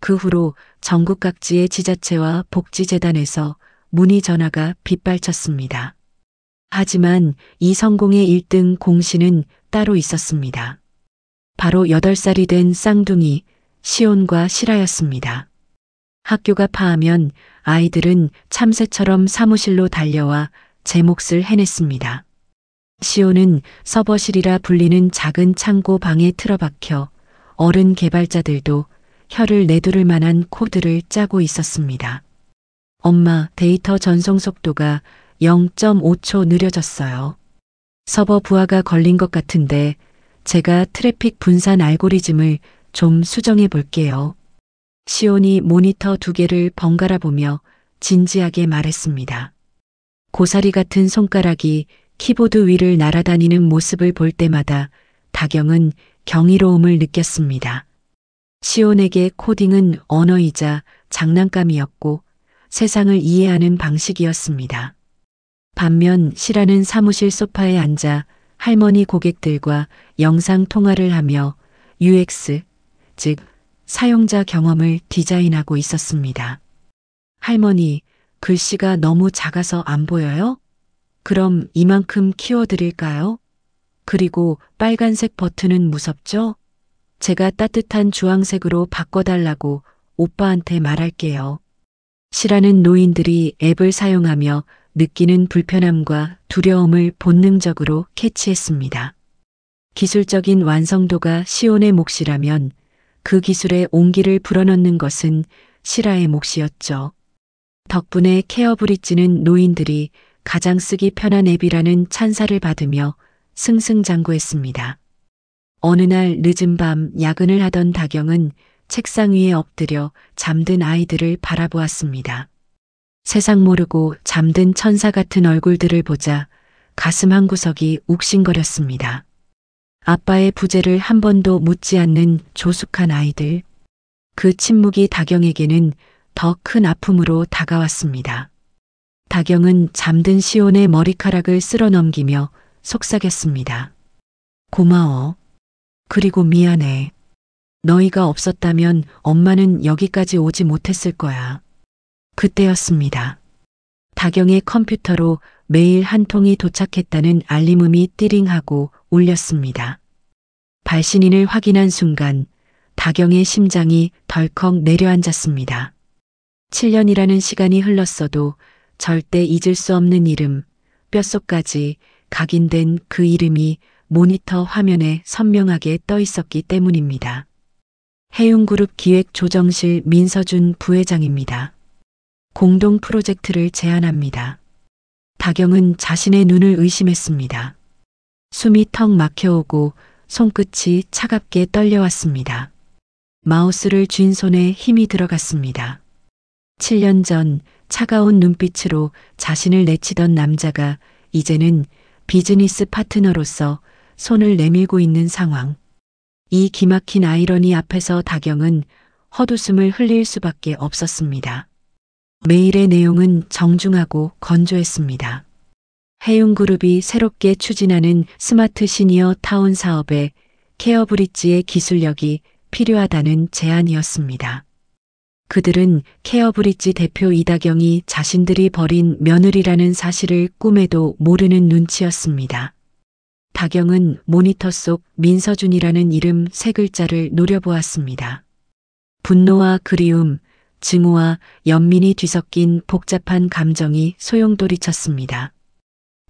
그 후로 전국 각지의 지자체와 복지재단에서 문의 전화가 빗발쳤습니다. 하지만 이 성공의 1등 공신은 따로 있었습니다. 바로 8살이 된 쌍둥이 시온과 실아였습니다. 학교가 파하면 아이들은 참새처럼 사무실로 달려와 제 몫을 해냈습니다. 시온은 서버실이라 불리는 작은 창고 방에 틀어박혀 어른 개발자들도 혀를 내두를 만한 코드를 짜고 있었습니다. 엄마, 데이터 전송 속도가 0.5초 느려졌어요. 서버 부하가 걸린 것 같은데 제가 트래픽 분산 알고리즘을 좀 수정해 볼게요. 시온이 모니터 2개를 번갈아 보며 진지하게 말했습니다. 고사리 같은 손가락이 키보드 위를 날아다니는 모습을 볼 때마다 다경은 경이로움을 느꼈습니다. 시온에게 코딩은 언어이자 장난감이었고 세상을 이해하는 방식이었습니다. 반면 시라는 사무실 소파에 앉아 할머니 고객들과 영상 통화를 하며 UX, 즉 사용자 경험을 디자인하고 있었습니다. 할머니, 글씨가 너무 작아서 안 보여요? 그럼 이만큼 키워드릴까요? 그리고 빨간색 버튼은 무섭죠? 제가 따뜻한 주황색으로 바꿔달라고 오빠한테 말할게요. 시라는 노인들이 앱을 사용하며 느끼는 불편함과 두려움을 본능적으로 캐치했습니다. 기술적인 완성도가 시온의 몫이라면 그 기술에 온기를 불어넣는 것은 시라의 몫이었죠. 덕분에 케어브릿지는 노인들이 가장 쓰기 편한 앱이라는 찬사를 받으며 승승장구했습니다. 어느 날 늦은 밤 야근을 하던 다경은 책상 위에 엎드려 잠든 아이들을 바라보았습니다. 세상 모르고 잠든 천사 같은 얼굴들을 보자 가슴 한구석이 욱신거렸습니다. 아빠의 부재를 한 번도 묻지 않는 조숙한 아이들. 그 침묵이 다경에게는 더 큰 아픔으로 다가왔습니다. 다경은 잠든 시온의 머리카락을 쓸어 넘기며 속삭였습니다. 고마워. 그리고 미안해. 너희가 없었다면 엄마는 여기까지 오지 못했을 거야. 그때였습니다. 다경의 컴퓨터로 메일 한 통이 도착했다는 알림음이 띠링하고 울렸습니다. 발신인을 확인한 순간 다경의 심장이 덜컥 내려앉았습니다. 7년이라는 시간이 흘렀어도 절대 잊을 수 없는 이름, 뼛속까지 각인된 그 이름이 모니터 화면에 선명하게 떠 있었기 때문입니다. 해운그룹 기획조정실 민서준 부회장입니다. 공동 프로젝트를 제안합니다. 다경은 자신의 눈을 의심했습니다. 숨이 턱 막혀오고 손끝이 차갑게 떨려왔습니다. 마우스를 쥔 손에 힘이 들어갔습니다. 7년 전 차가운 눈빛으로 자신을 내치던 남자가 이제는 비즈니스 파트너로서 손을 내밀고 있는 상황. 이 기막힌 아이러니 앞에서 다경은 헛웃음을 흘릴 수밖에 없었습니다. 메일의 내용은 정중하고 건조했습니다. 해운그룹이 새롭게 추진하는 스마트 시니어 타운 사업에 케어브릿지의 기술력이 필요하다는 제안이었습니다. 그들은 케어브릿지 대표 이다경이 자신들이 벌인 며느리라는 사실을 꿈에도 모르는 눈치였습니다. 다경은 모니터 속 민서준이라는 이름 세 글자를 노려보았습니다. 분노와 그리움, 증오와 연민이 뒤섞인 복잡한 감정이 소용돌이쳤습니다.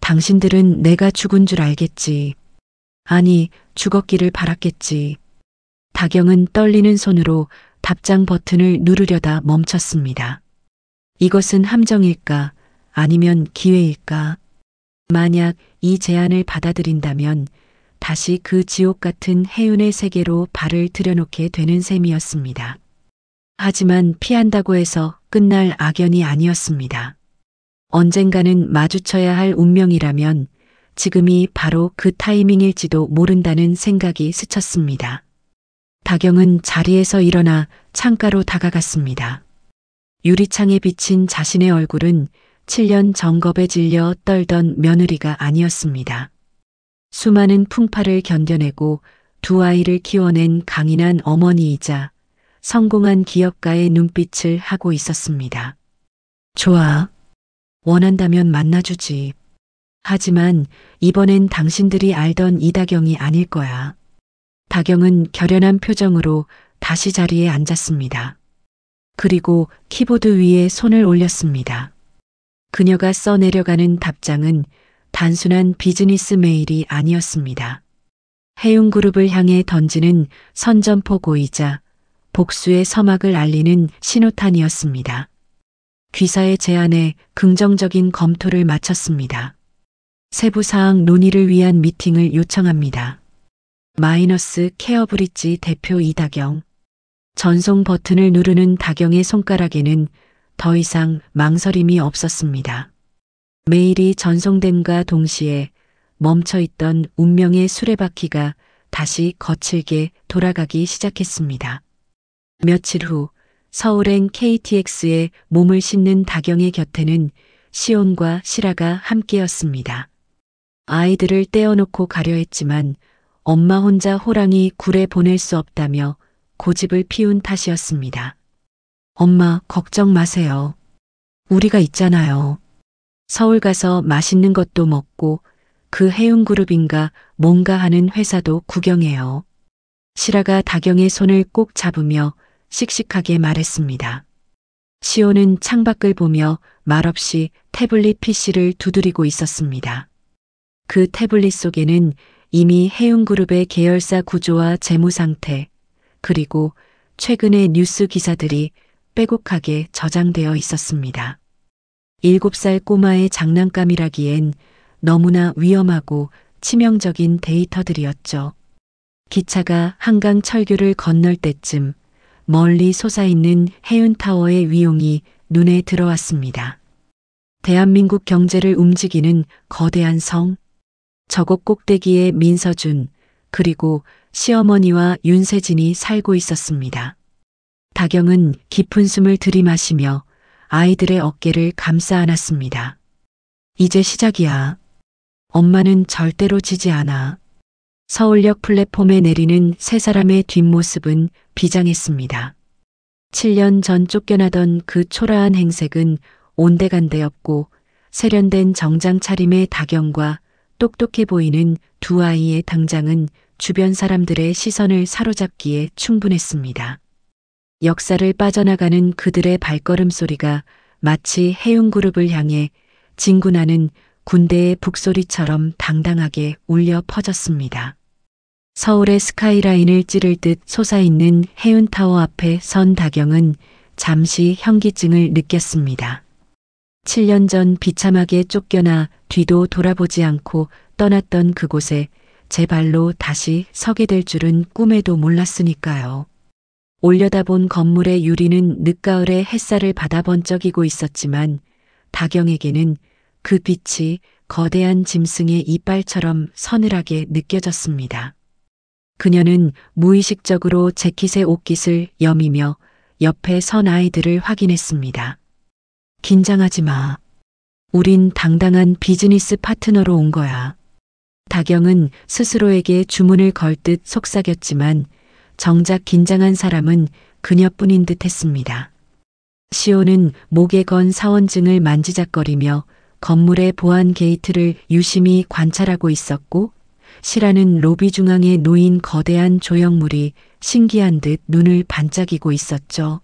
당신들은 내가 죽은 줄 알겠지. 아니, 죽었기를 바랐겠지. 다경은 떨리는 손으로 답장 버튼을 누르려다 멈췄습니다. 이것은 함정일까? 아니면 기회일까? 만약 이 제안을 받아들인다면 다시 그 지옥 같은 해운의 세계로 발을 들여놓게 되는 셈이었습니다. 하지만 피한다고 해서 끝날 악연이 아니었습니다. 언젠가는 마주쳐야 할 운명이라면 지금이 바로 그 타이밍일지도 모른다는 생각이 스쳤습니다. 다경은 자리에서 일어나 창가로 다가갔습니다. 유리창에 비친 자신의 얼굴은 7년 정겁에 질려 떨던 며느리가 아니었습니다. 수많은 풍파를 견뎌내고 두 아이를 키워낸 강인한 어머니이자 성공한 기업가의 눈빛을 하고 있었습니다. 좋아. 원한다면 만나주지. 하지만 이번엔 당신들이 알던 이다경이 아닐 거야. 다경은 결연한 표정으로 다시 자리에 앉았습니다. 그리고 키보드 위에 손을 올렸습니다. 그녀가 써내려가는 답장은 단순한 비즈니스 메일이 아니었습니다. 해운그룹을 향해 던지는 선전포고이자 복수의 서막을 알리는 신호탄이었습니다. 귀사의 제안에 긍정적인 검토를 마쳤습니다. 세부사항 논의를 위한 미팅을 요청합니다. 마이너스 케어브릿지 대표 이다경. 전송 버튼을 누르는 다경의 손가락에는 더 이상 망설임이 없었습니다. 메일이 전송됨과 동시에 멈춰있던 운명의 수레바퀴가 다시 거칠게 돌아가기 시작했습니다. 며칠 후 서울행 KTX에 몸을 싣는 다경의 곁에는 시온과 시라가 함께였습니다. 아이들을 떼어놓고 가려 했지만 엄마 혼자 호랑이 굴에 보낼 수 없다며 고집을 피운 탓이었습니다. 엄마, 걱정 마세요. 우리가 있잖아요. 서울 가서 맛있는 것도 먹고 그 해운그룹인가 뭔가 하는 회사도 구경해요. 시라가 다경의 손을 꼭 잡으며 씩씩하게 말했습니다. 시온은 창밖을 보며 말없이 태블릿 PC를 두드리고 있었습니다. 그 태블릿 속에는 이미 해운그룹의 계열사 구조와 재무 상태, 그리고 최근의 뉴스 기사들이 빼곡하게 저장되어 있었습니다. 7살 꼬마의 장난감이라기엔 너무나 위험하고 치명적인 데이터들이었죠. 기차가 한강 철교를 건널 때쯤 멀리 솟아있는 해운타워의 위용이 눈에 들어왔습니다. 대한민국 경제를 움직이는 거대한 성, 저곳 꼭대기에 민서준, 그리고 시어머니와 윤세진이 살고 있었습니다. 다경은 깊은 숨을 들이마시며 아이들의 어깨를 감싸 안았습니다. 이제 시작이야. 엄마는 절대로 지지 않아. 서울역 플랫폼에 내리는 세 사람의 뒷모습은 비장했습니다. 7년 전 쫓겨나던 그 초라한 행색은 온데간데없고 세련된 정장 차림의 다경과 똑똑해 보이는 두 아이의 등장은 주변 사람들의 시선을 사로잡기에 충분했습니다. 역사를 빠져나가는 그들의 발걸음 소리가 마치 해운그룹을 향해 진군하는 군대의 북소리처럼 당당하게 울려 퍼졌습니다. 서울의 스카이라인을 찌를 듯 솟아있는 해운타워 앞에 선 다경은 잠시 현기증을 느꼈습니다. 7년 전 비참하게 쫓겨나 뒤도 돌아보지 않고 떠났던 그곳에 제 발로 다시 서게 될 줄은 꿈에도 몰랐으니까요. 올려다본 건물의 유리는 늦가을의 햇살을 받아 번쩍이고 있었지만 다경에게는 그 빛이 거대한 짐승의 이빨처럼 서늘하게 느껴졌습니다. 그녀는 무의식적으로 재킷의 옷깃을 여미며 옆에 선 아이들을 확인했습니다. 긴장하지 마. 우린 당당한 비즈니스 파트너로 온 거야. 다경은 스스로에게 주문을 걸 듯 속삭였지만 정작 긴장한 사람은 그녀뿐인 듯 했습니다. 시온은 목에 건 사원증을 만지작거리며 건물의 보안 게이트를 유심히 관찰하고 있었고, 시라는 로비 중앙에 놓인 거대한 조형물이 신기한 듯 눈을 반짝이고 있었죠.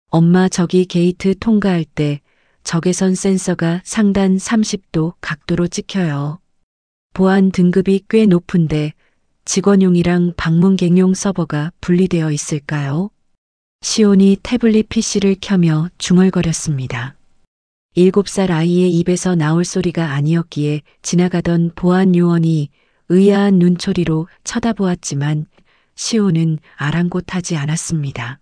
엄마, 저기 게이트 통과할 때 적외선 센서가 상단 30도 각도로 찍혀요. 보안 등급이 꽤 높은데 직원용이랑 방문객용 서버가 분리되어 있을까요? 시온이 태블릿 PC를 켜며 중얼거렸습니다. 7살 아이의 입에서 나올 소리가 아니었기에 지나가던 보안 요원이 의아한 눈초리로 쳐다보았지만 시온은 아랑곳하지 않았습니다.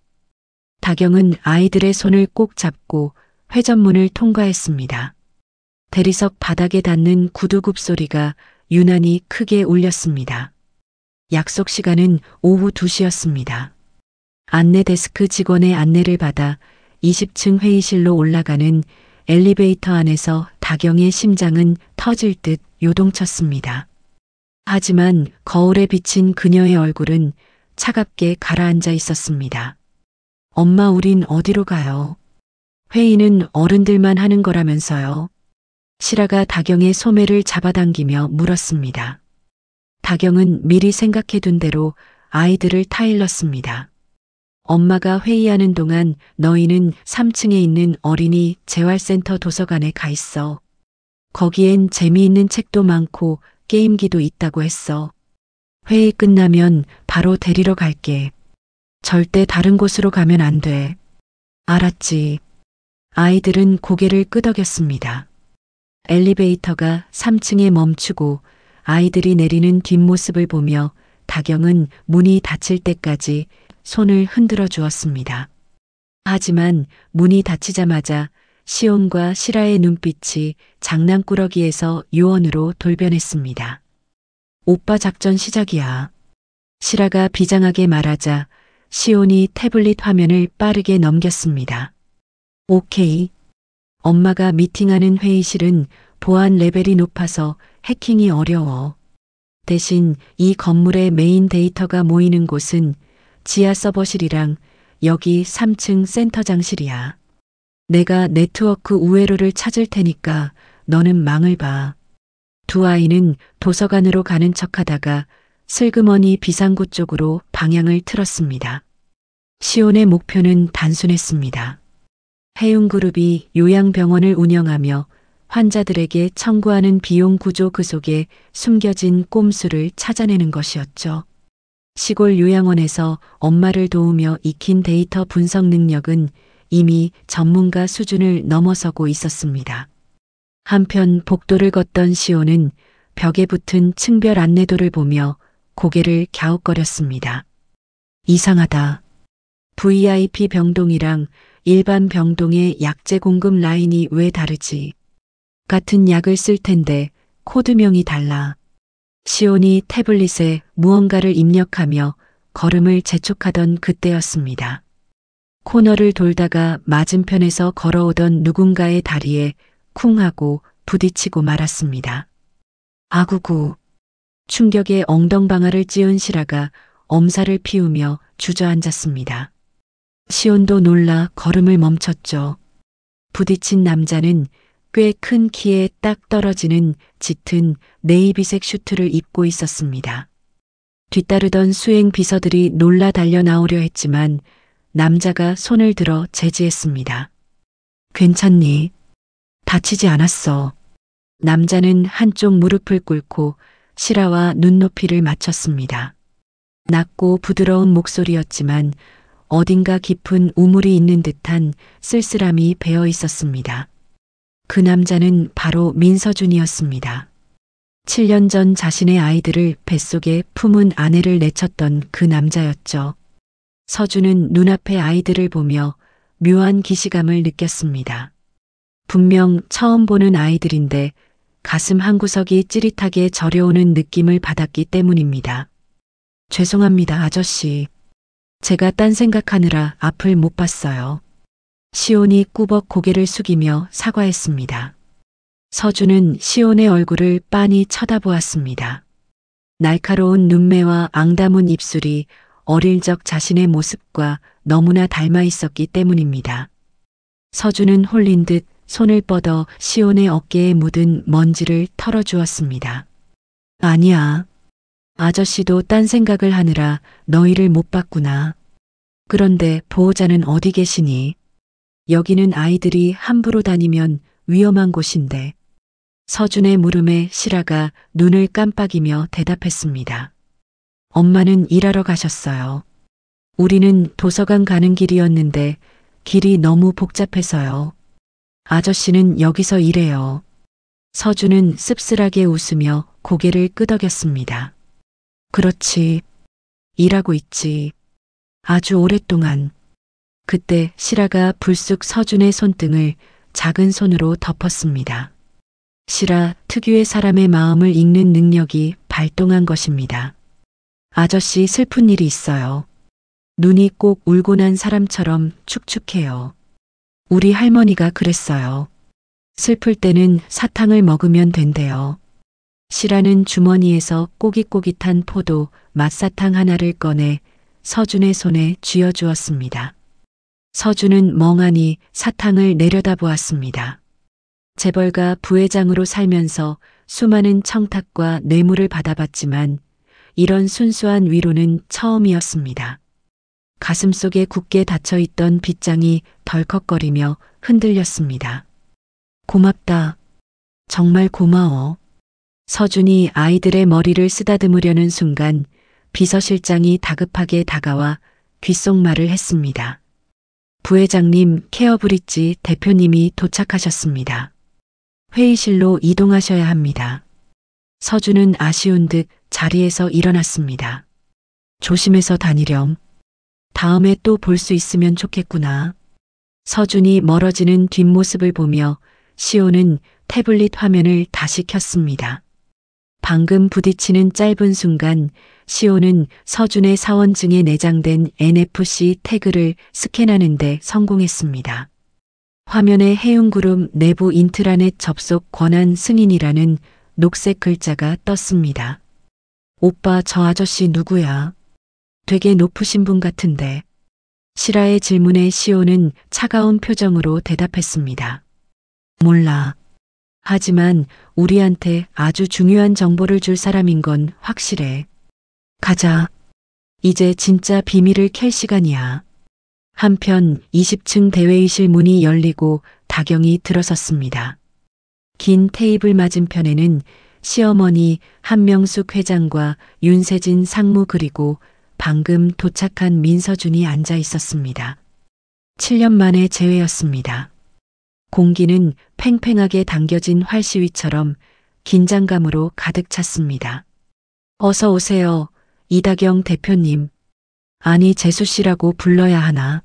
다경은 아이들의 손을 꼭 잡고 회전문을 통과했습니다. 대리석 바닥에 닿는 구두굽 소리가 유난히 크게 울렸습니다. 약속 시간은 오후 2시였습니다. 안내 데스크 직원의 안내를 받아 20층 회의실로 올라가는 엘리베이터 안에서 다경의 심장은 터질 듯 요동쳤습니다. 하지만 거울에 비친 그녀의 얼굴은 차갑게 가라앉아 있었습니다. 엄마, 우린 어디로 가요? 회의는 어른들만 하는 거라면서요. 시라가 다경의 소매를 잡아당기며 물었습니다. 다경은 미리 생각해둔 대로 아이들을 타일렀습니다. 엄마가 회의하는 동안 너희는 3층에 있는 어린이 재활센터 도서관에 가 있어. 거기엔 재미있는 책도 많고 게임기도 있다고 했어. 회의 끝나면 바로 데리러 갈게. 절대 다른 곳으로 가면 안 돼. 알았지. 아이들은 고개를 끄덕였습니다. 엘리베이터가 3층에 멈추고 아이들이 내리는 뒷모습을 보며 다경은 문이 닫힐 때까지 손을 흔들어 주었습니다. 하지만 문이 닫히자마자 시온과 시라의 눈빛이 장난꾸러기에서 요원으로 돌변했습니다. 오빠, 작전 시작이야. 시라가 비장하게 말하자 시온이 태블릿 화면을 빠르게 넘겼습니다. 오케이. 엄마가 미팅하는 회의실은 보안 레벨이 높아서 해킹이 어려워. 대신 이 건물의 메인 데이터가 모이는 곳은 지하 서버실이랑 여기 3층 센터장실이야. 내가 네트워크 우회로를 찾을 테니까 너는 망을 봐. 두 아이는 도서관으로 가는 척하다가 슬그머니 비상구 쪽으로 방향을 틀었습니다. 시온의 목표는 단순했습니다. 해운그룹이 요양병원을 운영하며 환자들에게 청구하는 비용 구조 그 속에 숨겨진 꼼수를 찾아내는 것이었죠. 시골 요양원에서 엄마를 도우며 익힌 데이터 분석 능력은 이미 전문가 수준을 넘어서고 있었습니다. 한편 복도를 걷던 시온은 벽에 붙은 층별 안내도를 보며 고개를 갸웃거렸습니다. 이상하다. VIP 병동이랑 일반 병동의 약제 공급 라인이 왜 다르지? 같은 약을 쓸 텐데 코드명이 달라. 시온이 태블릿에 무언가를 입력하며 걸음을 재촉하던 그때였습니다. 코너를 돌다가 맞은편에서 걸어오던 누군가의 다리에 쿵 하고 부딪히고 말았습니다. 아구구. 충격에 엉덩방아를 찧은 시라가 엄살을 피우며 주저앉았습니다. 시온도 놀라 걸음을 멈췄죠. 부딪힌 남자는 꽤 큰 키에 딱 떨어지는 짙은 네이비색 슈트를 입고 있었습니다. 뒤따르던 수행 비서들이 놀라 달려 나오려 했지만 남자가 손을 들어 제지했습니다. 괜찮니? 다치지 않았어. 남자는 한쪽 무릎을 꿇고 시라와 눈높이를 맞췄습니다. 낮고 부드러운 목소리였지만 어딘가 깊은 우물이 있는 듯한 쓸쓸함이 배어 있었습니다. 그 남자는 바로 민서준이었습니다. 7년 전 자신의 아이들을 뱃속에 품은 아내를 내쳤던 그 남자였죠. 서준은 눈앞의 아이들을 보며 묘한 기시감을 느꼈습니다. 분명 처음 보는 아이들인데 가슴 한구석이 찌릿하게 저려오는 느낌을 받았기 때문입니다. 죄송합니다, 아저씨. 제가 딴 생각하느라 앞을 못 봤어요. 시온이 꾸벅 고개를 숙이며 사과했습니다. 서준은 시온의 얼굴을 빤히 쳐다보았습니다. 날카로운 눈매와 앙다문 입술이 어릴 적 자신의 모습과 너무나 닮아 있었기 때문입니다. 서준은 홀린 듯 손을 뻗어 시온의 어깨에 묻은 먼지를 털어주었습니다. 아니야. 아저씨도 딴 생각을 하느라 너희를 못 봤구나. 그런데 보호자는 어디 계시니? 여기는 아이들이 함부로 다니면 위험한 곳인데. 서준의 물음에 시라가 눈을 깜빡이며 대답했습니다. 엄마는 일하러 가셨어요. 우리는 도서관 가는 길이었는데 길이 너무 복잡해서요. 아저씨는 여기서 일해요. 서준은 씁쓸하게 웃으며 고개를 끄덕였습니다. 그렇지. 일하고 있지. 아주 오랫동안. 그때 시라가 불쑥 서준의 손등을 작은 손으로 덮었습니다. 시라 특유의 사람의 마음을 읽는 능력이 발동한 것입니다. 아저씨 슬픈 일이 있어요. 눈이 꼭 울고 난 사람처럼 축축해요. 우리 할머니가 그랬어요. 슬플 때는 사탕을 먹으면 된대요. 시라는 주머니에서 꼬깃꼬깃한 포도 맛사탕 하나를 꺼내 서준의 손에 쥐어주었습니다. 서준은 멍하니 사탕을 내려다보았습니다. 재벌가 부회장으로 살면서 수많은 청탁과 뇌물을 받아봤지만 이런 순수한 위로는 처음이었습니다. 가슴속에 굳게 닫혀있던 빗장이 덜컥거리며 흔들렸습니다. 고맙다. 정말 고마워. 서준이 아이들의 머리를 쓰다듬으려는 순간 비서실장이 다급하게 다가와 귓속말을 했습니다. 부회장님, 케어브릿지 대표님이 도착하셨습니다. 회의실로 이동하셔야 합니다. 서준은 아쉬운 듯 자리에서 일어났습니다. 조심해서 다니렴. 다음에 또 볼 수 있으면 좋겠구나. 서준이 멀어지는 뒷모습을 보며 시온은 태블릿 화면을 다시 켰습니다. 방금 부딪히는 짧은 순간 시온은 서준의 사원증에 내장된 NFC 태그를 스캔하는 데 성공했습니다. 화면에 해운그룹 내부 인트라넷 접속 권한 승인이라는 녹색 글자가 떴습니다. 오빠, 저 아저씨 누구야? 되게 높으신 분 같은데. 시라의 질문에 시온은 차가운 표정으로 대답했습니다. 몰라. 하지만 우리한테 아주 중요한 정보를 줄 사람인 건 확실해. 가자. 이제 진짜 비밀을 캘 시간이야. 한편 20층 대회의실 문이 열리고 다경이 들어섰습니다. 긴 테이블 맞은편에는 시어머니 한명숙 회장과 윤세진 상무 그리고 방금 도착한 민서준이 앉아 있었습니다. 7년 만에 재회였습니다. 공기는 팽팽하게 당겨진 활시위처럼 긴장감으로 가득 찼습니다. 어서 오세요, 이다경 대표님. 아니, 재수 씨라고 불러야 하나?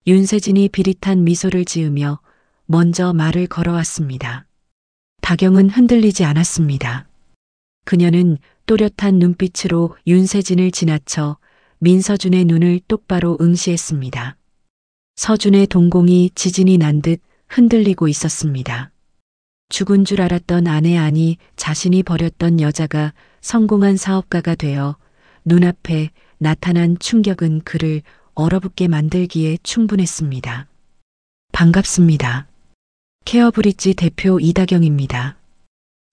윤세진이 비릿한 미소를 지으며 먼저 말을 걸어왔습니다. 다경은 흔들리지 않았습니다. 그녀는 또렷한 눈빛으로 윤세진을 지나쳐 민서준의 눈을 똑바로 응시했습니다. 서준의 동공이 지진이 난 듯 흔들리고 있었습니다. 죽은 줄 알았던 아내, 아니 자신이 버렸던 여자가 성공한 사업가가 되어 눈앞에 나타난 충격은 그를 얼어붙게 만들기에 충분했습니다. 반갑습니다. 케어브릿지 대표 이다경입니다.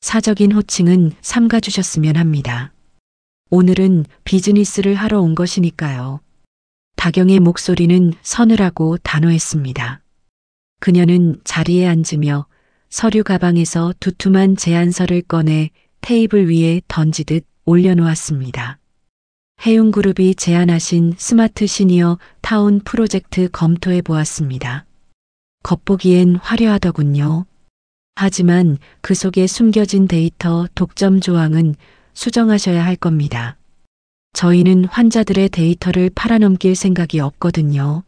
사적인 호칭은 삼가주셨으면 합니다. 오늘은 비즈니스를 하러 온 것이니까요. 다경의 목소리는 서늘하고 단호했습니다. 그녀는 자리에 앉으며 서류 가방에서 두툼한 제안서를 꺼내 테이블 위에 던지듯 올려놓았습니다. 해운그룹이 제안하신 스마트 시니어 타운 프로젝트 검토해 보았습니다. 겉보기엔 화려하더군요. 하지만 그 속에 숨겨진 데이터 독점 조항은 수정하셔야 할 겁니다. 저희는 환자들의 데이터를 팔아넘길 생각이 없거든요.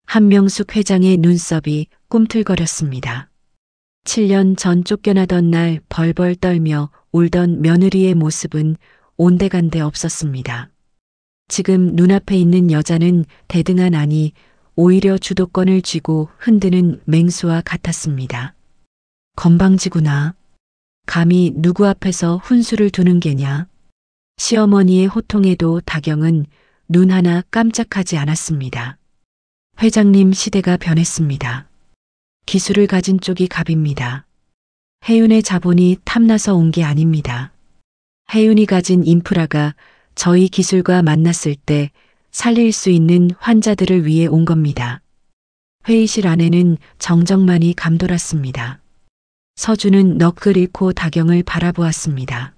한명숙 회장의 눈썹이 꿈틀거렸습니다. 7년 전 쫓겨나던 날 벌벌 떨며 울던 며느리의 모습은 온데간데 없었습니다. 지금 눈앞에 있는 여자는 대등한 아니 오히려 주도권을 쥐고 흔드는 맹수와 같았습니다. 건방지구나. 감히 누구 앞에서 훈수를 두는 게냐. 시어머니의 호통에도 다경은 눈 하나 깜짝하지 않았습니다. 회장님, 시대가 변했습니다. 기술을 가진 쪽이 갑입니다. 해운의 자본이 탐나서 온 게 아닙니다. 해운이 가진 인프라가 저희 기술과 만났을 때 살릴 수 있는 환자들을 위해 온 겁니다. 회의실 안에는 정적만이 감돌았습니다. 서준은 넋을 잃고 다경을 바라보았습니다.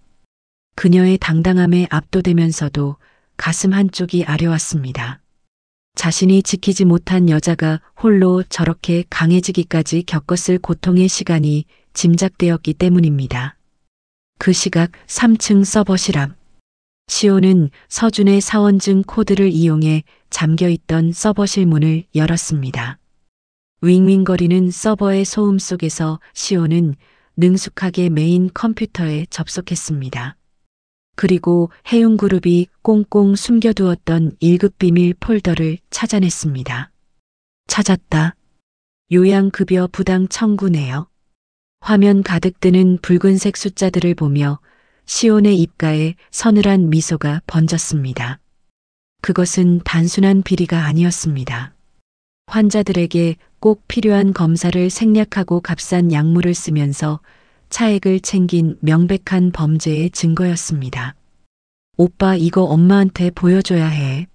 그녀의 당당함에 압도되면서도 가슴 한쪽이 아려왔습니다. 자신이 지키지 못한 여자가 홀로 저렇게 강해지기까지 겪었을 고통의 시간이 짐작되었기 때문입니다. 그 시각 3층 서버실 앞. 시온은 서준의 사원증 코드를 이용해 잠겨있던 서버실 문을 열었습니다. 윙윙거리는 서버의 소음 속에서 시온은 능숙하게 메인 컴퓨터에 접속했습니다. 그리고 해운그룹이 꽁꽁 숨겨두었던 1급 비밀 폴더를 찾아냈습니다. 찾았다. 요양급여 부당 청구 내역. 화면 가득 뜨는 붉은색 숫자들을 보며 시온의 입가에 서늘한 미소가 번졌습니다. 그것은 단순한 비리가 아니었습니다. 환자들에게 꼭 필요한 검사를 생략하고 값싼 약물을 쓰면서 차액을 챙긴 명백한 범죄의 증거였습니다. 오빠, 이거 엄마한테 보여줘야 해.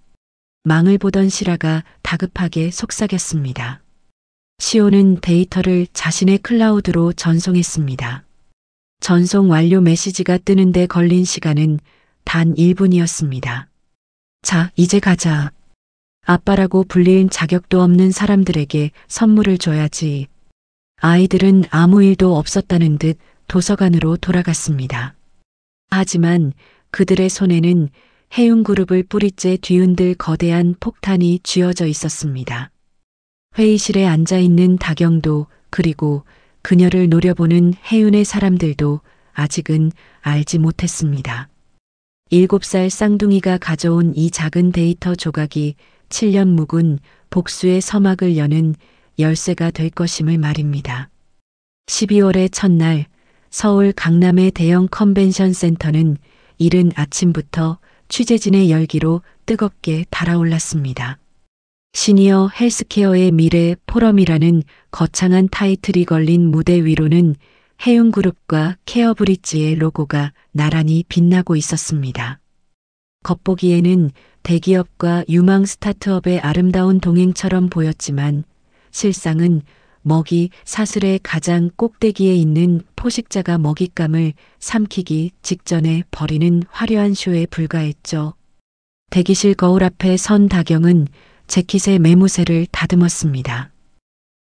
망을 보던 시라가 다급하게 속삭였습니다. 시온은 데이터를 자신의 클라우드로 전송했습니다. 전송 완료 메시지가 뜨는데 걸린 시간은 단 1분이었습니다. 자, 이제 가자. 아빠라고 불릴 자격도 없는 사람들에게 선물을 줘야지. 아이들은 아무 일도 없었다는 듯 도서관으로 돌아갔습니다. 하지만 그들의 손에는 해운그룹을 뿌리째 뒤흔들 거대한 폭탄이 쥐어져 있었습니다. 회의실에 앉아있는 다경도 그리고 그녀를 노려보는 해운의 사람들도 아직은 알지 못했습니다. 7살 쌍둥이가 가져온 이 작은 데이터 조각이 7년 묵은 복수의 서막을 여는 열쇠가 될 것임을 말입니다. 12월의 첫날 서울 강남의 대형 컨벤션 센터는 이른 아침부터 취재진의 열기로 뜨겁게 달아올랐습니다. 시니어 헬스케어의 미래 포럼이라는 거창한 타이틀이 걸린 무대 위로는 해운그룹과 케어브릿지의 로고가 나란히 빛나고 있었습니다. 겉보기에는 대기업과 유망 스타트업의 아름다운 동행처럼 보였지만 실상은 먹이 사슬의 가장 꼭대기에 있는 포식자가 먹잇감을 삼키기 직전에 벌이는 화려한 쇼에 불과했죠. 대기실 거울 앞에 선 다경은 재킷의 매무새를 다듬었습니다.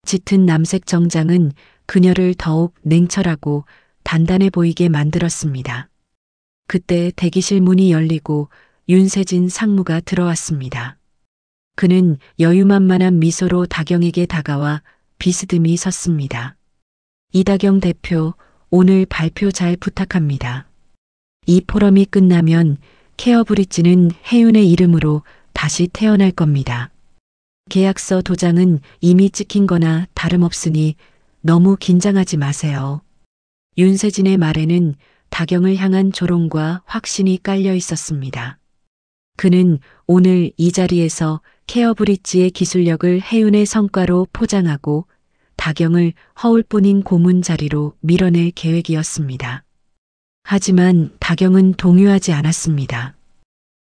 짙은 남색 정장은 그녀를 더욱 냉철하고 단단해 보이게 만들었습니다. 그때 대기실 문이 열리고 윤세진 상무가 들어왔습니다. 그는 여유만만한 미소로 다경에게 다가와 비스듬히 섰습니다. 이다경 대표, 오늘 발표 잘 부탁합니다. 이 포럼이 끝나면 케어브릿지는 해운의 이름으로 다시 태어날 겁니다. 계약서 도장은 이미 찍힌 거나 다름없으니 너무 긴장하지 마세요. 윤세진의 말에는 다경을 향한 조롱과 확신이 깔려 있었습니다. 그는 오늘 이 자리에서 케어브릿지의 기술력을 해운의 성과로 포장하고 다경을 허울뿐인 고문 자리로 밀어낼 계획이었습니다. 하지만 다경은 동요하지 않았습니다.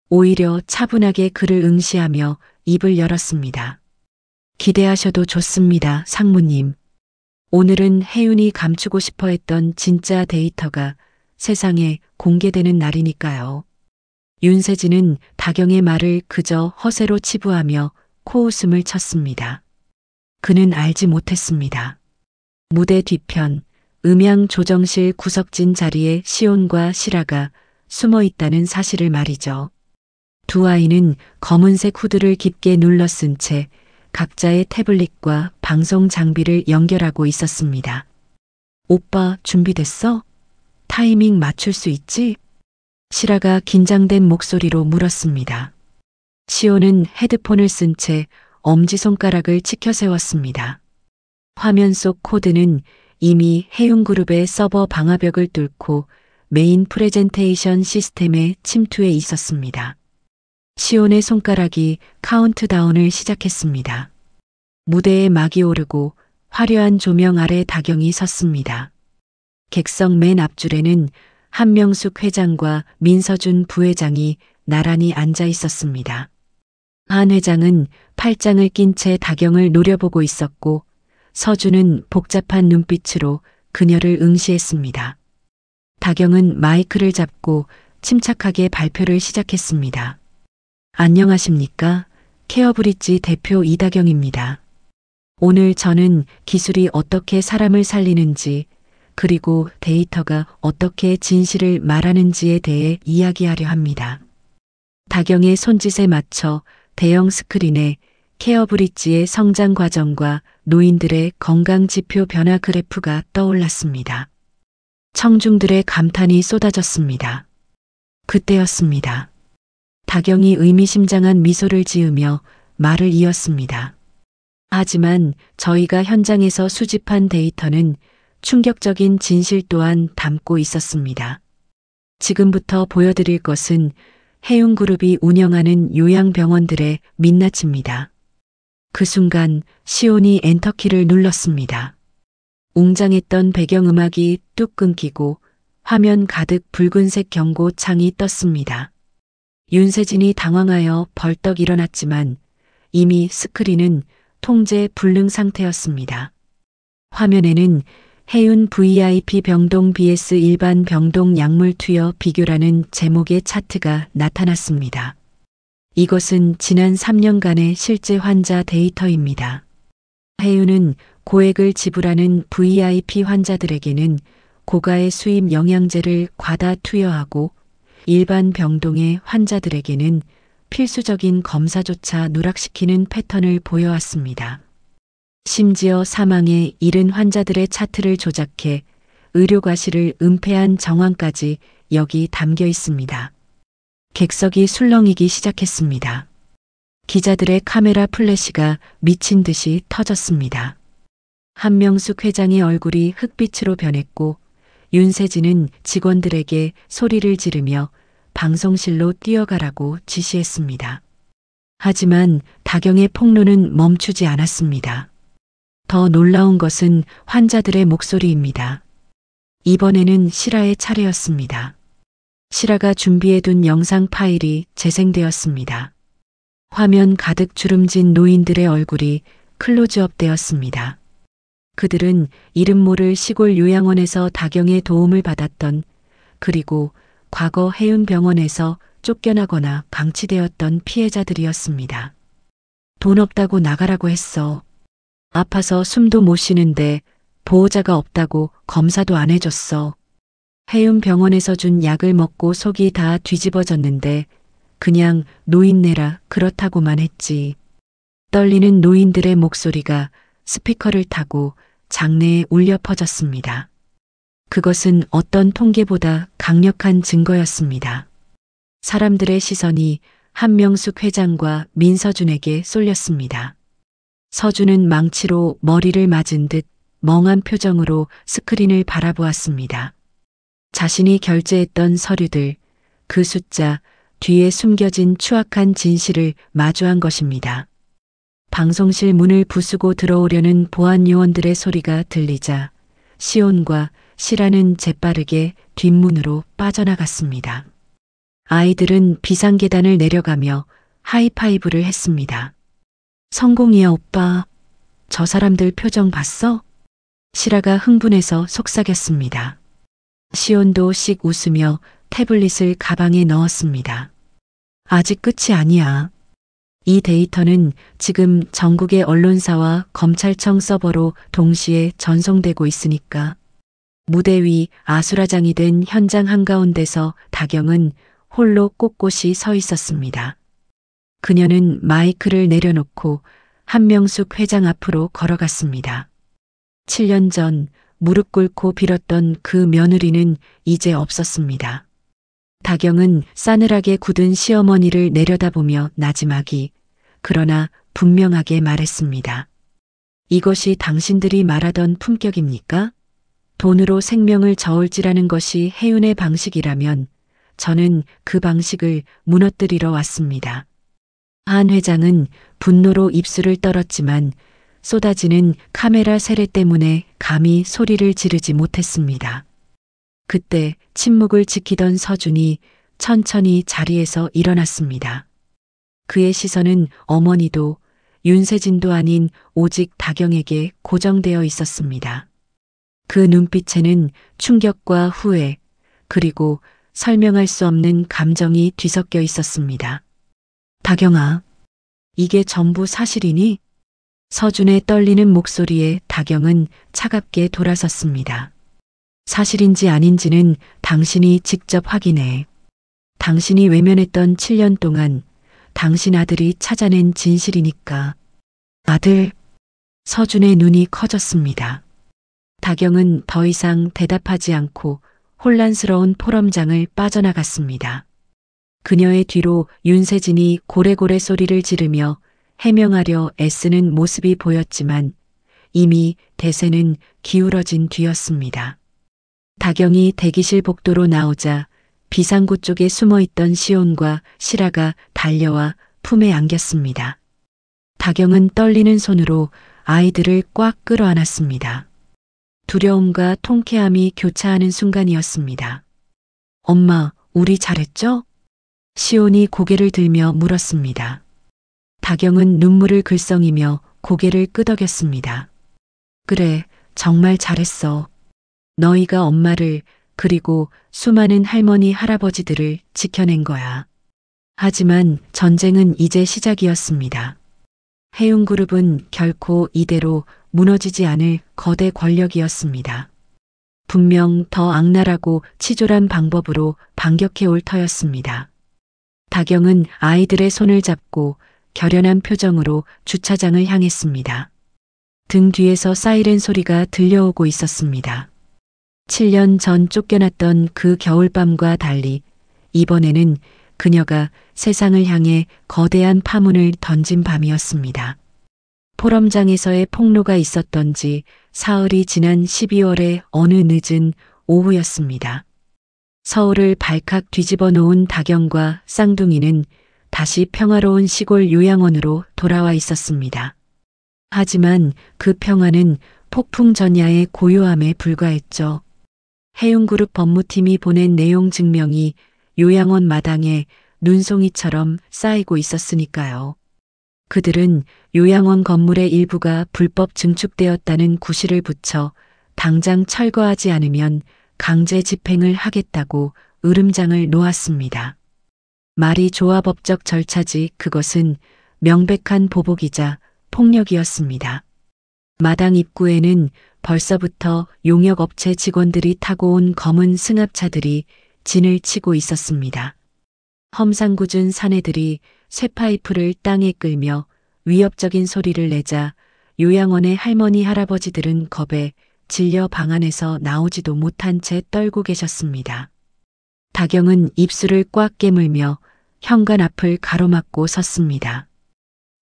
오히려 차분하게 그를 응시하며 입을 열었습니다. 기대하셔도 좋습니다, 상무님. 오늘은 해운이 감추고 싶어 했던 진짜 데이터가 세상에 공개되는 날이니까요. 윤세진은 다경의 말을 그저 허세로 치부하며 코웃음을 쳤습니다. 그는 알지 못했습니다. 무대 뒤편 음향 조정실 구석진 자리에 시온과 시라가 숨어 있다는 사실을 말이죠. 두 아이는 검은색 후드를 깊게 눌러 쓴 채 각자의 태블릿과 방송 장비를 연결하고 있었습니다. 오빠 준비됐어? 타이밍 맞출 수 있지? 시라가 긴장된 목소리로 물었습니다. 시온은 헤드폰을 쓴 채 엄지손가락을 치켜 세웠습니다. 화면 속 코드는 이미 해운그룹의 서버 방화벽을 뚫고 메인 프레젠테이션 시스템에 침투해 있었습니다. 시온의 손가락이 카운트다운을 시작했습니다. 무대에 막이 오르고 화려한 조명 아래 다경이 섰습니다. 객석 맨 앞줄에는 한명숙 회장과 민서준 부회장이 나란히 앉아 있었습니다. 한 회장은 팔짱을 낀 채 다경을 노려보고 있었고 서준은 복잡한 눈빛으로 그녀를 응시했습니다. 다경은 마이크를 잡고 침착하게 발표를 시작했습니다. 안녕하십니까? 케어브릿지 대표 이다경입니다. 오늘 저는 기술이 어떻게 사람을 살리는지 그리고 데이터가 어떻게 진실을 말하는지에 대해 이야기하려 합니다. 다경의 손짓에 맞춰 대형 스크린에 케어브릿지의 성장 과정과 노인들의 건강 지표 변화 그래프가 떠올랐습니다. 청중들의 감탄이 쏟아졌습니다. 그때였습니다. 다경이 의미심장한 미소를 지으며 말을 이었습니다. 하지만 저희가 현장에서 수집한 데이터는 충격적인 진실 또한 담고 있었습니다. 지금부터 보여드릴 것은 해운그룹이 운영하는 요양병원들의 민낯입니다. 그 순간 시온이 엔터키를 눌렀습니다. 웅장했던 배경음악이 뚝 끊기고 화면 가득 붉은색 경고창이 떴습니다. 윤세진이 당황하여 벌떡 일어났지만 이미 스크린은 통제 불능 상태였습니다. 화면에는 해운 VIP 병동 vs 일반 병동 약물 투여 비교라는 제목의 차트가 나타났습니다. 이것은 지난 3년간의 실제 환자 데이터입니다. 해운은 고액을 지불하는 VIP 환자들에게는 고가의 수입 영양제를 과다 투여하고 일반 병동의 환자들에게는 필수적인 검사조차 누락시키는 패턴을 보여왔습니다. 심지어 사망에 이른 환자들의 차트를 조작해 의료과실을 은폐한 정황까지 여기 담겨 있습니다. 객석이 술렁이기 시작했습니다. 기자들의 카메라 플래시가 미친 듯이 터졌습니다. 한명숙 회장의 얼굴이 흑빛으로 변했고 윤세진은 직원들에게 소리를 지르며 방송실로 뛰어가라고 지시했습니다. 하지만 다경의 폭로는 멈추지 않았습니다. 더 놀라운 것은 환자들의 목소리입니다. 이번에는 실아의 차례였습니다. 실아가 준비해둔 영상 파일이 재생되었습니다. 화면 가득 주름진 노인들의 얼굴이 클로즈업 되었습니다. 그들은 이름 모를 시골 요양원에서 다경의 도움을 받았던, 그리고 과거 해운병원에서 쫓겨나거나 방치되었던 피해자들이었습니다. 돈 없다고 나가라고 했어. 아파서 숨도 못 쉬는데 보호자가 없다고 검사도 안 해줬어. 해운병원에서 준 약을 먹고 속이 다 뒤집어졌는데 그냥 노인네라 그렇다고만 했지. 떨리는 노인들의 목소리가 스피커를 타고 장내에 울려 퍼졌습니다. 그것은 어떤 통계보다 강력한 증거였습니다. 사람들의 시선이 한명숙 회장과 민서준에게 쏠렸습니다. 서준은 망치로 머리를 맞은 듯 멍한 표정으로 스크린을 바라보았습니다. 자신이 결제했던 서류들, 그 숫자, 뒤에 숨겨진 추악한 진실을 마주한 것입니다. 방송실 문을 부수고 들어오려는 보안 요원들의 소리가 들리자 시온과 실아는 재빠르게 뒷문으로 빠져나갔습니다. 아이들은 비상계단을 내려가며 하이파이브를 했습니다. 성공이야 오빠. 저 사람들 표정 봤어? 실아가 흥분해서 속삭였습니다. 시온도 씩 웃으며 태블릿을 가방에 넣었습니다. 아직 끝이 아니야. 이 데이터는 지금 전국의 언론사와 검찰청 서버로 동시에 전송되고 있으니까. 무대 위 아수라장이 된 현장 한가운데서 다경은 홀로 꼿꼿이 서 있었습니다. 그녀는 마이크를 내려놓고 한명숙 회장 앞으로 걸어갔습니다. 7년 전 무릎 꿇고 빌었던 그 며느리는 이제 없었습니다. 다경은 싸늘하게 굳은 시어머니를 내려다보며 나지막이, 그러나 분명하게 말했습니다. 이것이 당신들이 말하던 품격입니까? 돈으로 생명을 저울질하는 것이 해운의 방식이라면 저는 그 방식을 무너뜨리러 왔습니다. 한 회장은 분노로 입술을 떨었지만 쏟아지는 카메라 세례 때문에 감히 소리를 지르지 못했습니다. 그때 침묵을 지키던 서준이 천천히 자리에서 일어났습니다. 그의 시선은 어머니도 윤세진도 아닌 오직 다경에게 고정되어 있었습니다. 그 눈빛에는 충격과 후회, 그리고 설명할 수 없는 감정이 뒤섞여 있었습니다. 다경아, 이게 전부 사실이니? 서준의 떨리는 목소리에 다경은 차갑게 돌아섰습니다. 사실인지 아닌지는 당신이 직접 확인해. 당신이 외면했던 7년 동안 당신 아들이 찾아낸 진실이니까. 아들. 서준의 눈이 커졌습니다. 다경은 더 이상 대답하지 않고 혼란스러운 포럼장을 빠져나갔습니다. 그녀의 뒤로 윤세진이 고래고래 소리를 지르며 해명하려 애쓰는 모습이 보였지만 이미 대세는 기울어진 뒤였습니다. 다경이 대기실 복도로 나오자 비상구 쪽에 숨어있던 시온과 실아가 달려와 품에 안겼습니다. 다경은 떨리는 손으로 아이들을 꽉 끌어안았습니다. 두려움과 통쾌함이 교차하는 순간이었습니다. 엄마, 우리 잘했죠? 시온이 고개를 들며 물었습니다. 다경은 눈물을 글썽이며 고개를 끄덕였습니다. 그래, 정말 잘했어. 너희가 엄마를 그리고 수많은 할머니 할아버지들을 지켜낸 거야. 하지만 전쟁은 이제 시작이었습니다. 해운그룹은 결코 이대로 무너지지 않을 거대 권력이었습니다. 분명 더 악랄하고 치졸한 방법으로 반격해 올 터였습니다. 다경은 아이들의 손을 잡고 결연한 표정으로 주차장을 향했습니다. 등 뒤에서 사이렌 소리가 들려오고 있었습니다. 7년 전 쫓겨났던 그 겨울밤과 달리 이번에는 그녀가 세상을 향해 거대한 파문을 던진 밤이었습니다. 포럼장에서의 폭로가 있었던지 사흘이 지난 12월의 어느 늦은 오후였습니다. 서울을 발칵 뒤집어 놓은 다경과 쌍둥이는 다시 평화로운 시골 요양원으로 돌아와 있었습니다. 하지만 그 평화는 폭풍 전야의 고요함에 불과했죠. 해운그룹 법무팀이 보낸 내용 증명이 요양원 마당에 눈송이처럼 쌓이고 있었으니까요. 그들은 요양원 건물의 일부가 불법 증축되었다는 구실을 붙여 당장 철거하지 않으면 강제 집행을 하겠다고 으름장을 놓았습니다. 말이 좋아 법적 절차지 그것은 명백한 보복이자 폭력이었습니다. 마당 입구에는 벌써부터 용역업체 직원들이 타고 온 검은 승합차들이 진을 치고 있었습니다. 험상궂은 사내들이 쇠파이프를 땅에 끌며 위협적인 소리를 내자 요양원의 할머니 할아버지들은 겁에 질려 방 안에서 나오지도 못한 채 떨고 계셨습니다. 다경은 입술을 꽉 깨물며 현관 앞을 가로막고 섰습니다.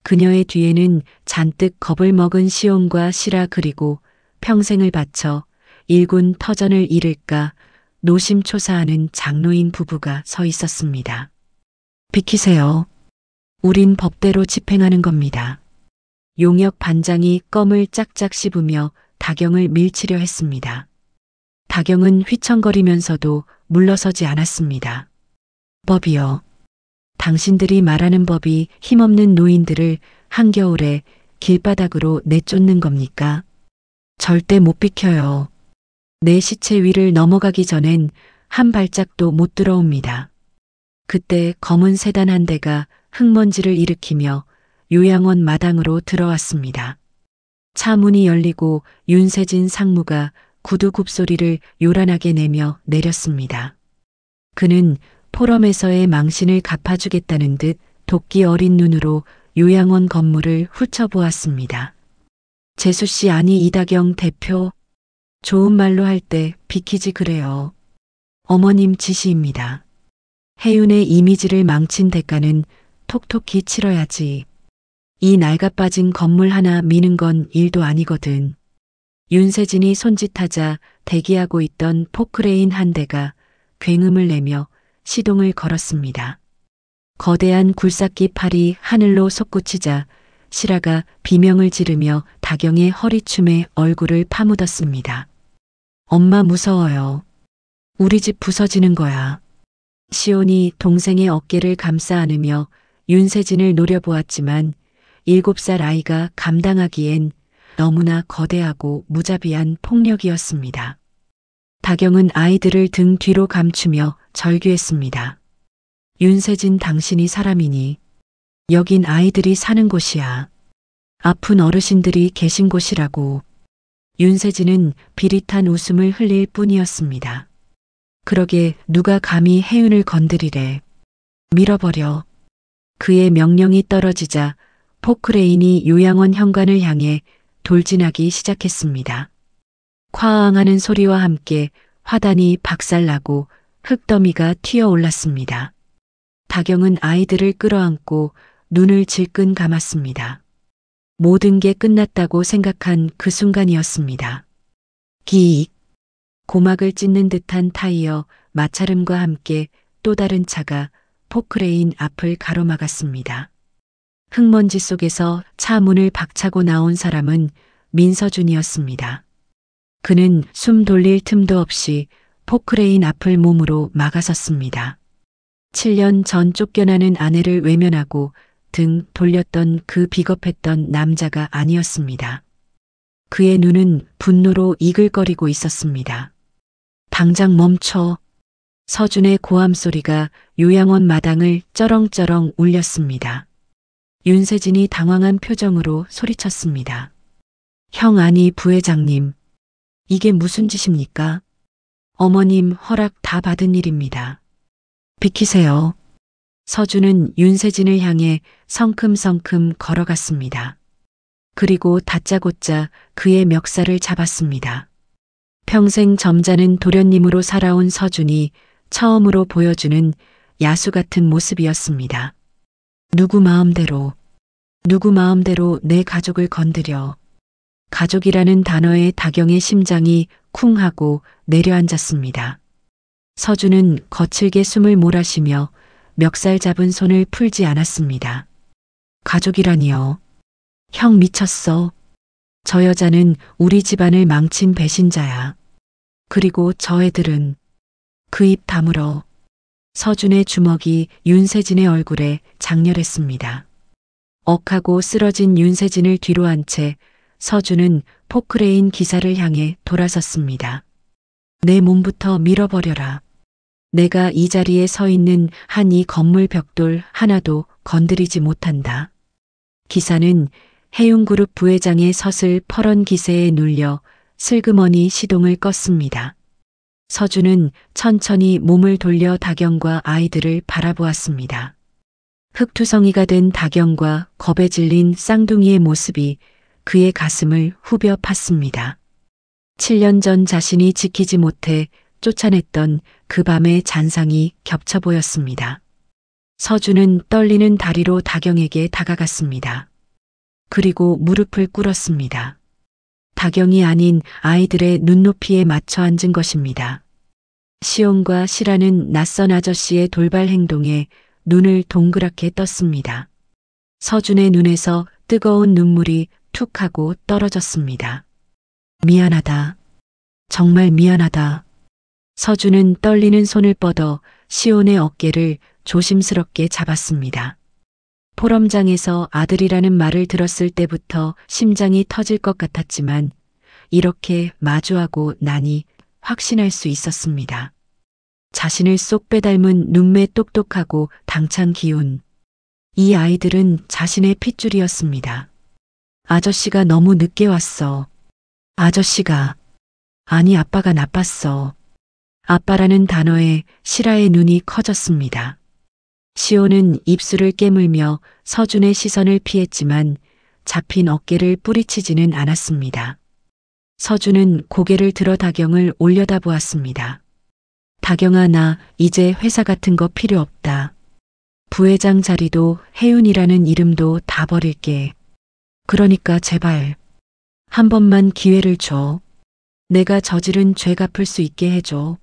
그녀의 뒤에는 잔뜩 겁을 먹은 시온과 시라 그리고 평생을 바쳐 일군 터전을 잃을까 노심초사하는 장로인 부부가 서 있었습니다. 비키세요. 우린 법대로 집행하는 겁니다. 용역 반장이 껌을 짝짝 씹으며 다경을 밀치려 했습니다. 다경은 휘청거리면서도 물러서지 않았습니다. 법이요. 당신들이 말하는 법이 힘없는 노인들을 한겨울에 길바닥으로 내쫓는 겁니까? 절대 못 비켜요. 내 시체 위를 넘어가기 전엔 한 발짝도 못 들어옵니다. 그때 검은 세단 한 대가 흙먼지를 일으키며 요양원 마당으로 들어왔습니다. 차 문이 열리고 윤세진 상무가 구두 굽소리를 요란하게 내며 내렸습니다. 그는 포럼에서의 망신을 갚아주겠다는 듯 도끼 어린 눈으로 요양원 건물을 훑어보았습니다. 재수 씨 아니 이다경 대표. 좋은 말로 할 때 비키지 그래요. 어머님 지시입니다. 해윤의 이미지를 망친 대가는 톡톡히 치러야지. 이 낡아빠진 건물 하나 미는 건 일도 아니거든. 윤세진이 손짓하자 대기하고 있던 포크레인 한 대가 굉음을 내며 시동을 걸었습니다. 거대한 굴삭기 팔이 하늘로 솟구치자 시라가 비명을 지르며 다경의 허리춤에 얼굴을 파묻었습니다. 엄마 무서워요. 우리 집 부서지는 거야. 시온이 동생의 어깨를 감싸 안으며 윤세진을 노려보았지만 7살 아이가 감당하기엔 너무나 거대하고 무자비한 폭력이었습니다. 다경은 아이들을 등 뒤로 감추며 절규했습니다. 윤세진 당신이 사람이니 여긴 아이들이 사는 곳이야. 아픈 어르신들이 계신 곳이라고. 윤세진은 비릿한 웃음을 흘릴 뿐이었습니다. 그러게 누가 감히 해윤을 건드리래. 밀어버려. 그의 명령이 떨어지자 포크레인이 요양원 현관을 향해 돌진하기 시작했습니다. 쾅하는 소리와 함께 화단이 박살나고 흙더미가 튀어올랐습니다. 다경은 아이들을 끌어안고 눈을 질끈 감았습니다. 모든 게 끝났다고 생각한 그 순간이었습니다. 기익. 고막을 찢는 듯한 타이어 마찰음과 함께 또 다른 차가 포크레인 앞을 가로막았습니다. 흙먼지 속에서 차 문을 박차고 나온 사람은 민서준이었습니다. 그는 숨 돌릴 틈도 없이 포크레인 앞을 몸으로 막아섰습니다. 7년 전 쫓겨나는 아내를 외면하고 등 돌렸던 그 비겁했던 남자가 아니었습니다. 그의 눈은 분노로 이글거리고 있었습니다. 당장 멈춰. 서준의 고함 소리가 요양원 마당을 쩌렁쩌렁 울렸습니다. 윤세진이 당황한 표정으로 소리쳤습니다. 형 아니 부회장님. 이게 무슨 짓입니까? 어머님 허락 다 받은 일입니다. 비키세요. 서준은 윤세진을 향해 성큼성큼 걸어갔습니다. 그리고 다짜고짜 그의 멱살을 잡았습니다. 평생 점잖은 도련님으로 살아온 서준이 처음으로 보여주는 야수 같은 모습이었습니다. 누구 마음대로 내 가족을 건드려. 가족이라는 단어에 다경의 심장이 쿵 하고 내려앉았습니다. 서준은 거칠게 숨을 몰아쉬며 멱살 잡은 손을 풀지 않았습니다. 가족이라니요. 형 미쳤어. 저 여자는 우리 집안을 망친 배신자야. 그리고 저 애들은 그 입 다물어. 서준의 주먹이 윤세진의 얼굴에 장렬했습니다. 억하고 쓰러진 윤세진을 뒤로 한 채 서준은 포크레인 기사를 향해 돌아섰습니다. 내 몸부터 밀어버려라. 내가 이 자리에 서 있는 한 이 건물 벽돌 하나도 건드리지 못한다. 기사는 해운그룹 부회장의 서슬 퍼런 기세에 눌려 슬그머니 시동을 껐습니다. 서준은 천천히 몸을 돌려 다경과 아이들을 바라보았습니다. 흙투성이가 된 다경과 겁에 질린 쌍둥이의 모습이 그의 가슴을 후벼 팠습니다. 7년 전 자신이 지키지 못해 쫓아냈던 그 밤의 잔상이 겹쳐 보였습니다. 서준은 떨리는 다리로 다경에게 다가갔습니다. 그리고 무릎을 꿇었습니다. 다경이 아닌 아이들의 눈높이에 맞춰 앉은 것입니다. 시온과 시라는 낯선 아저씨의 돌발 행동에 눈을 동그랗게 떴습니다. 서준의 눈에서 뜨거운 눈물이 툭 하고 떨어졌습니다. 미안하다. 정말 미안하다. 서준은 떨리는 손을 뻗어 시온의 어깨를 조심스럽게 잡았습니다. 포럼장에서 아들이라는 말을 들었을 때부터 심장이 터질 것 같았지만 이렇게 마주하고 나니 확신할 수 있었습니다. 자신을 쏙 빼닮은 눈매 똑똑하고 당찬 기운. 이 아이들은 자신의 핏줄이었습니다. 아저씨가 너무 늦게 왔어. 아저씨가. 아니 아빠가 나빴어. 아빠라는 단어에 실아의 눈이 커졌습니다. 시온은 입술을 깨물며 서준의 시선을 피했지만 잡힌 어깨를 뿌리치지는 않았습니다. 서준은 고개를 들어 다경을 올려다보았습니다. 다경아, 나 이제 회사 같은 거 필요 없다. 부회장 자리도 혜윤이라는 이름도 다 버릴게. 그러니까 제발 한 번만 기회를 줘. 내가 저지른 죄 갚을 수 있게 해줘.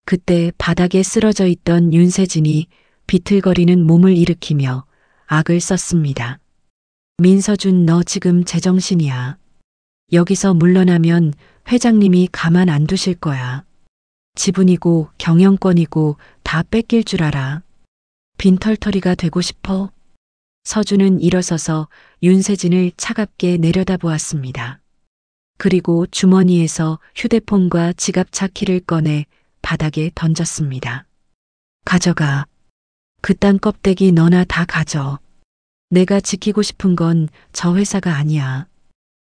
그때 바닥에 쓰러져 있던 윤세진이 비틀거리는 몸을 일으키며 악을 썼습니다. 민서준, 너 지금 제정신이야. 여기서 물러나면 회장님이 가만 안 두실 거야. 지분이고 경영권이고 다 뺏길 줄 알아. 빈털터리가 되고 싶어? 서준은 일어서서 윤세진을 차갑게 내려다보았습니다. 그리고 주머니에서 휴대폰과 지갑 차키를 꺼내 바닥에 던졌습니다. 가져가. 그딴 껍데기 너나 다 가져. 내가 지키고 싶은 건 저 회사가 아니야.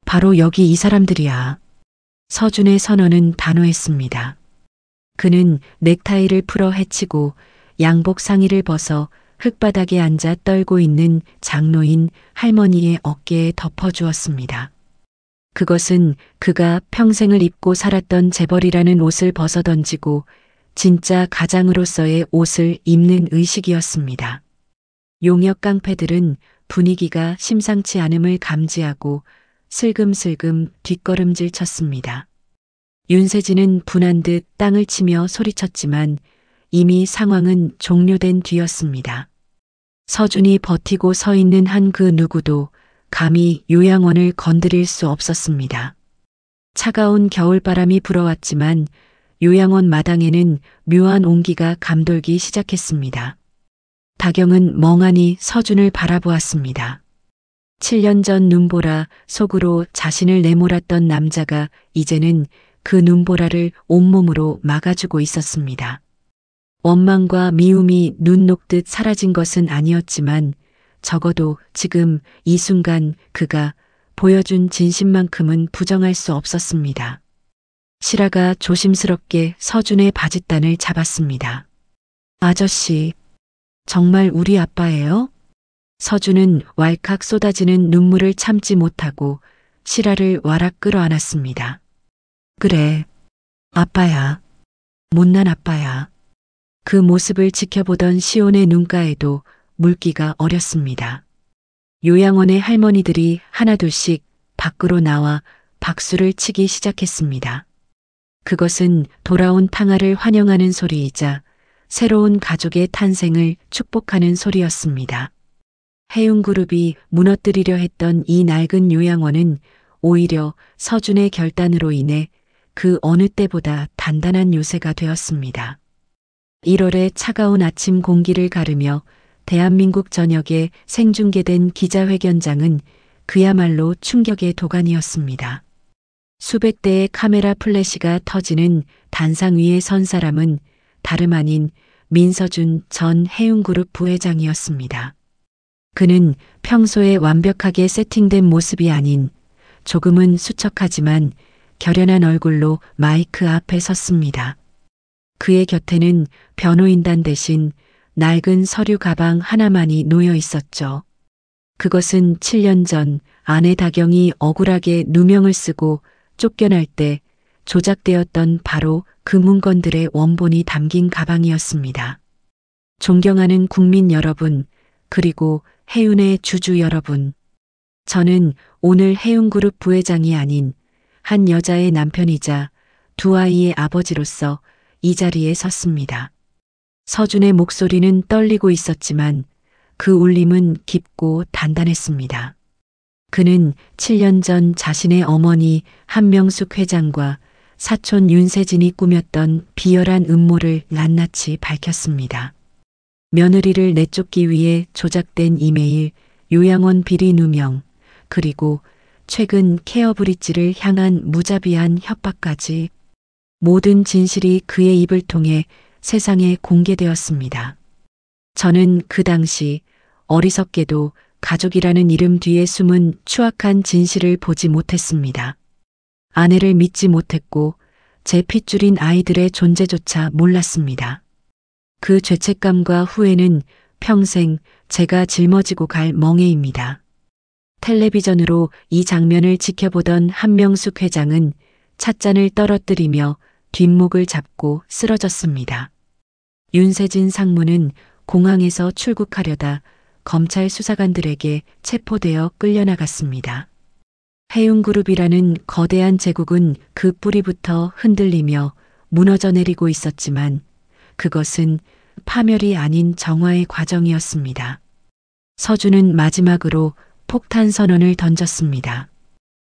바로 여기 이 사람들이야. 서준의 선언은 단호했습니다. 그는 넥타이를 풀어 헤치고 양복 상의를 벗어 흙바닥에 앉아 떨고 있는 장로인 할머니의 어깨에 덮어주었습니다. 그것은 그가 평생을 입고 살았던 재벌이라는 옷을 벗어던지고 진짜 가장으로서의 옷을 입는 의식이었습니다. 용역 깡패들은 분위기가 심상치 않음을 감지하고 슬금슬금 뒷걸음질 쳤습니다. 윤세진은 분한 듯 땅을 치며 소리쳤지만 이미 상황은 종료된 뒤였습니다. 서준이 버티고 서 있는 한 그 누구도 감히 요양원을 건드릴 수 없었습니다. 차가운 겨울바람이 불어왔지만 요양원 마당에는 묘한 온기가 감돌기 시작했습니다. 다경은 멍하니 서준을 바라보았습니다. 7년 전 눈보라 속으로 자신을 내몰았던 남자가 이제는 그 눈보라를 온몸으로 막아주고 있었습니다. 원망과 미움이 눈 녹듯 사라진 것은 아니었지만 적어도 지금 이 순간 그가 보여준 진심만큼은 부정할 수 없었습니다. 실아가 조심스럽게 서준의 바짓단을 잡았습니다. 아저씨, 정말 우리 아빠예요? 서준은 왈칵 쏟아지는 눈물을 참지 못하고 실아를 와락 끌어안았습니다. 그래, 아빠야. 못난 아빠야. 그 모습을 지켜보던 시온의 눈가에도 물기가 어렸습니다. 요양원의 할머니들이 하나둘씩 밖으로 나와 박수를 치기 시작했습니다. 그것은 돌아온 탕아를 환영하는 소리이자 새로운 가족의 탄생을 축복하는 소리였습니다. 해운그룹이 무너뜨리려 했던 이 낡은 요양원은 오히려 서준의 결단으로 인해 그 어느 때보다 단단한 요새가 되었습니다. 1월의 차가운 아침 공기를 가르며 대한민국 전역에 생중계된 기자회견장은 그야말로 충격의 도가니였습니다. 수백 대의 카메라 플래시가 터지는 단상 위에 선 사람은 다름 아닌 민서준 전 해운그룹 부회장이었습니다. 그는 평소에 완벽하게 세팅된 모습이 아닌 조금은 수척하지만 결연한 얼굴로 마이크 앞에 섰습니다. 그의 곁에는 변호인단 대신 낡은 서류 가방 하나만이 놓여 있었죠. 그것은 7년 전 아내 다경이 억울하게 누명을 쓰고 쫓겨날 때 조작되었던 바로 그 문건들의 원본이 담긴 가방이었습니다. 존경하는 국민 여러분, 그리고 해운의 주주 여러분. 저는 오늘 해운그룹 부회장이 아닌 한 여자의 남편이자 두 아이의 아버지로서 이 자리에 섰습니다. 서준의 목소리는 떨리고 있었지만 그 울림은 깊고 단단했습니다. 그는 7년 전 자신의 어머니 한명숙 회장과 사촌 윤세진이 꾸몄던 비열한 음모를 낱낱이 밝혔습니다. 며느리를 내쫓기 위해 조작된 이메일, 요양원 비리 누명, 그리고 최근 케어브릿지를 향한 무자비한 협박까지 모든 진실이 그의 입을 통해 세상에 공개되었습니다. 저는 그 당시 어리석게도 가족이라는 이름 뒤에 숨은 추악한 진실을 보지 못했습니다. 아내를 믿지 못했고 제 핏줄인 아이들의 존재조차 몰랐습니다. 그 죄책감과 후회는 평생 제가 짊어지고 갈 멍에입니다. 텔레비전으로 이 장면을 지켜보던 한명숙 회장은 찻잔을 떨어뜨리며 뒷목을 잡고 쓰러졌습니다. 윤세진 상무는 공항에서 출국하려다 검찰 수사관들에게 체포되어 끌려나갔습니다. 해운그룹이라는 거대한 제국은 그 뿌리부터 흔들리며 무너져 내리고 있었지만 그것은 파멸이 아닌 정화의 과정이었습니다. 서준은 마지막으로 폭탄 선언을 던졌습니다.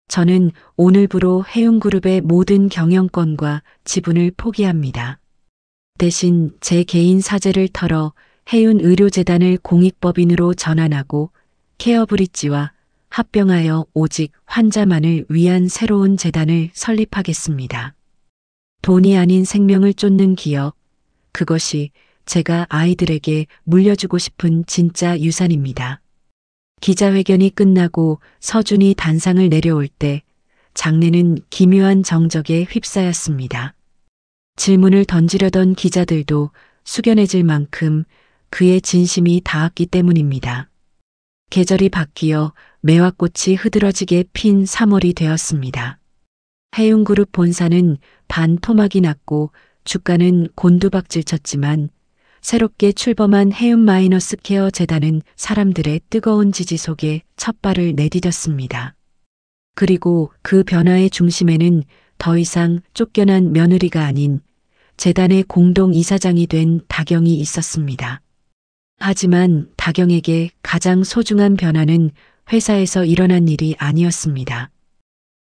저는 오늘부로 해운그룹의 모든 경영권과 지분을 포기합니다. 대신 제 개인 사재를 털어 해운의료재단을 공익법인으로 전환하고 케어브릿지와 합병하여 오직 환자만을 위한 새로운 재단을 설립하겠습니다. 돈이 아닌 생명을 쫓는 기업, 그것이 제가 아이들에게 물려주고 싶은 진짜 유산입니다. 기자회견이 끝나고 서준이 단상을 내려올 때 장내는 기묘한 정적에 휩싸였습니다. 질문을 던지려던 기자들도 숙연해질 만큼 그의 진심이 닿았기 때문입니다. 계절이 바뀌어 매화꽃이 흐드러지게 핀 3월이 되었습니다. 해운그룹 본사는 반토막이 났고 주가는 곤두박질 쳤지만 새롭게 출범한 해운마이너스케어 재단은 사람들의 뜨거운 지지 속에 첫 발을 내디뎠습니다. 그리고 그 변화의 중심에는 더 이상 쫓겨난 며느리가 아닌 재단의 공동 이사장이 된 다경이 있었습니다. 하지만 다경에게 가장 소중한 변화는 회사에서 일어난 일이 아니었습니다.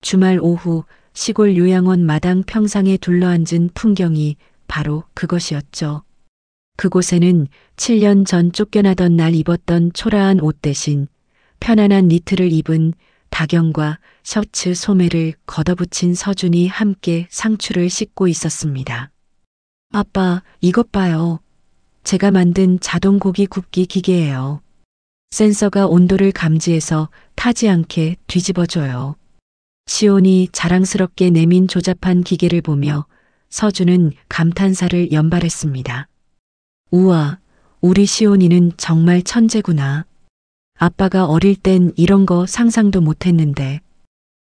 주말 오후 시골 요양원 마당 평상에 둘러앉은 풍경이 바로 그것이었죠. 그곳에는 7년 전 쫓겨나던 날 입었던 초라한 옷 대신 편안한 니트를 입은 다경과 셔츠 소매를 걷어붙인 서준이 함께 상추를 씻고 있었습니다. 아빠, 이것 봐요. 제가 만든 자동 고기 굽기 기계예요. 센서가 온도를 감지해서 타지 않게 뒤집어줘요. 시온이 자랑스럽게 내민 조잡한 기계를 보며 서준은 감탄사를 연발했습니다. 우와, 우리 시온이는 정말 천재구나. 아빠가 어릴 땐 이런 거 상상도 못했는데.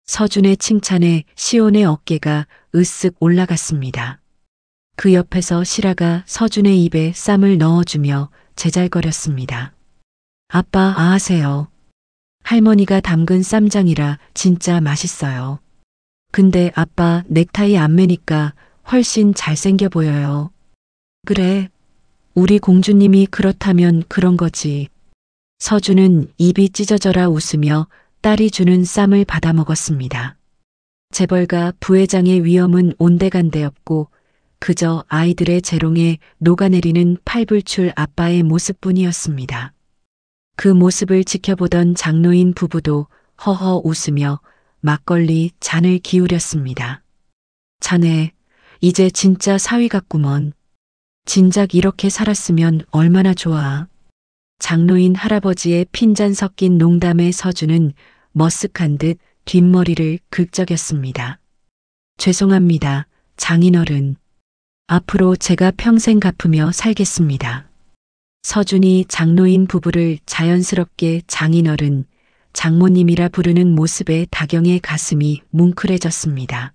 서준의 칭찬에 시온의 어깨가 으쓱 올라갔습니다. 그 옆에서 실아가 서준의 입에 쌈을 넣어주며 제잘거렸습니다. 아빠 아하세요. 할머니가 담근 쌈장이라 진짜 맛있어요. 근데 아빠 넥타이 안 매니까 훨씬 잘생겨 보여요. 그래. 우리 공주님이 그렇다면 그런 거지. 서준은 입이 찢어져라 웃으며 딸이 주는 쌈을 받아 먹었습니다. 재벌가 부회장의 위엄은 온데간데 없고 그저 아이들의 재롱에 녹아내리는 팔불출 아빠의 모습뿐이었습니다. 그 모습을 지켜보던 장노인 부부도 허허 웃으며 막걸리 잔을 기울였습니다. 자네, 이제 진짜 사위 같구먼. 진작 이렇게 살았으면 얼마나 좋아. 장노인 할아버지의 핀잔 섞인 농담에 서준은 머쓱한 듯 뒷머리를 긁적였습니다. 죄송합니다, 장인어른. 앞으로 제가 평생 갚으며 살겠습니다. 서준이 장노인 부부를 자연스럽게 장인어른, 장모님이라 부르는 모습에 다경의 가슴이 뭉클해졌습니다.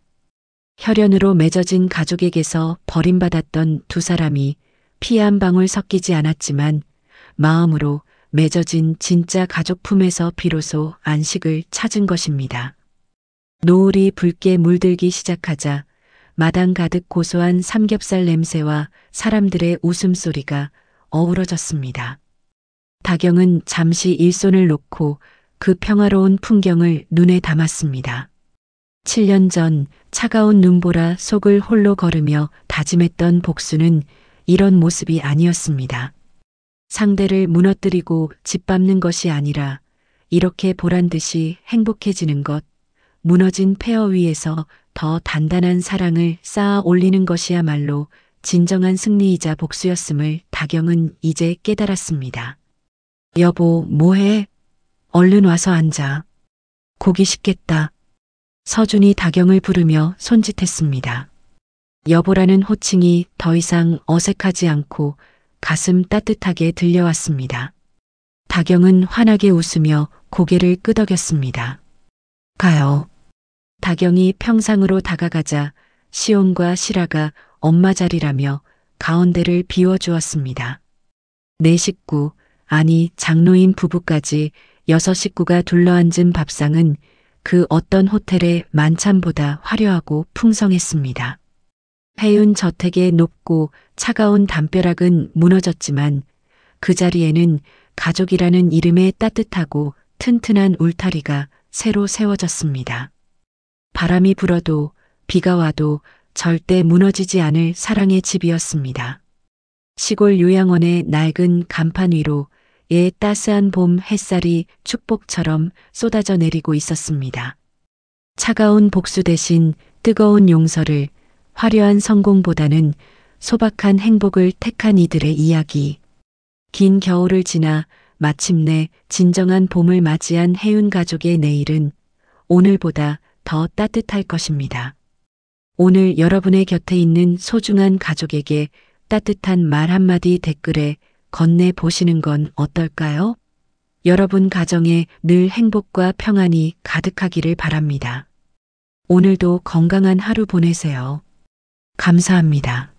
혈연으로 맺어진 가족에게서 버림받았던 두 사람이 피 한 방울 섞이지 않았지만 마음으로 맺어진 진짜 가족 품에서 비로소 안식을 찾은 것입니다. 노을이 붉게 물들기 시작하자 마당 가득 고소한 삼겹살 냄새와 사람들의 웃음소리가 어우러졌습니다. 다경은 잠시 일손을 놓고 그 평화로운 풍경을 눈에 담았습니다. 7년 전 차가운 눈보라 속을 홀로 걸으며 다짐했던 복수는 이런 모습이 아니었습니다. 상대를 무너뜨리고 짓밟는 것이 아니라 이렇게 보란 듯이 행복해지는 것, 무너진 폐허 위에서 더 단단한 사랑을 쌓아 올리는 것이야말로 진정한 승리이자 복수였음을 다경은 이제 깨달았습니다. 여보, 뭐해? 얼른 와서 앉아. 고기 식겠다. 서준이 다경을 부르며 손짓했습니다. 여보라는 호칭이 더 이상 어색하지 않고 가슴 따뜻하게 들려왔습니다. 다경은 환하게 웃으며 고개를 끄덕였습니다. 가요. 다경이 평상으로 다가가자 시온과 실아가 엄마 자리라며 가운데를 비워주었습니다. 네 식구, 아니 장노인 부부까지 6식구가 둘러앉은 밥상은 그 어떤 호텔의 만찬보다 화려하고 풍성했습니다. 해운 저택의 높고 차가운 담벼락은 무너졌지만 그 자리에는 가족이라는 이름의 따뜻하고 튼튼한 울타리가 새로 세워졌습니다. 바람이 불어도 비가 와도 절대 무너지지 않을 사랑의 집이었습니다. 시골 요양원의 낡은 간판 위로 따스한 봄 햇살이 축복처럼 쏟아져 내리고 있었습니다. 차가운 복수 대신 뜨거운 용서를, 화려한 성공보다는 소박한 행복을 택한 이들의 이야기. 긴 겨울을 지나 마침내 진정한 봄을 맞이한 해운 가족의 내일은 오늘보다 더 따뜻할 것입니다. 오늘 여러분의 곁에 있는 소중한 가족에게 따뜻한 말 한마디 댓글에 건네보시는 건 어떨까요? 여러분 가정에 늘 행복과 평안이 가득하기를 바랍니다. 오늘도 건강한 하루 보내세요. 감사합니다.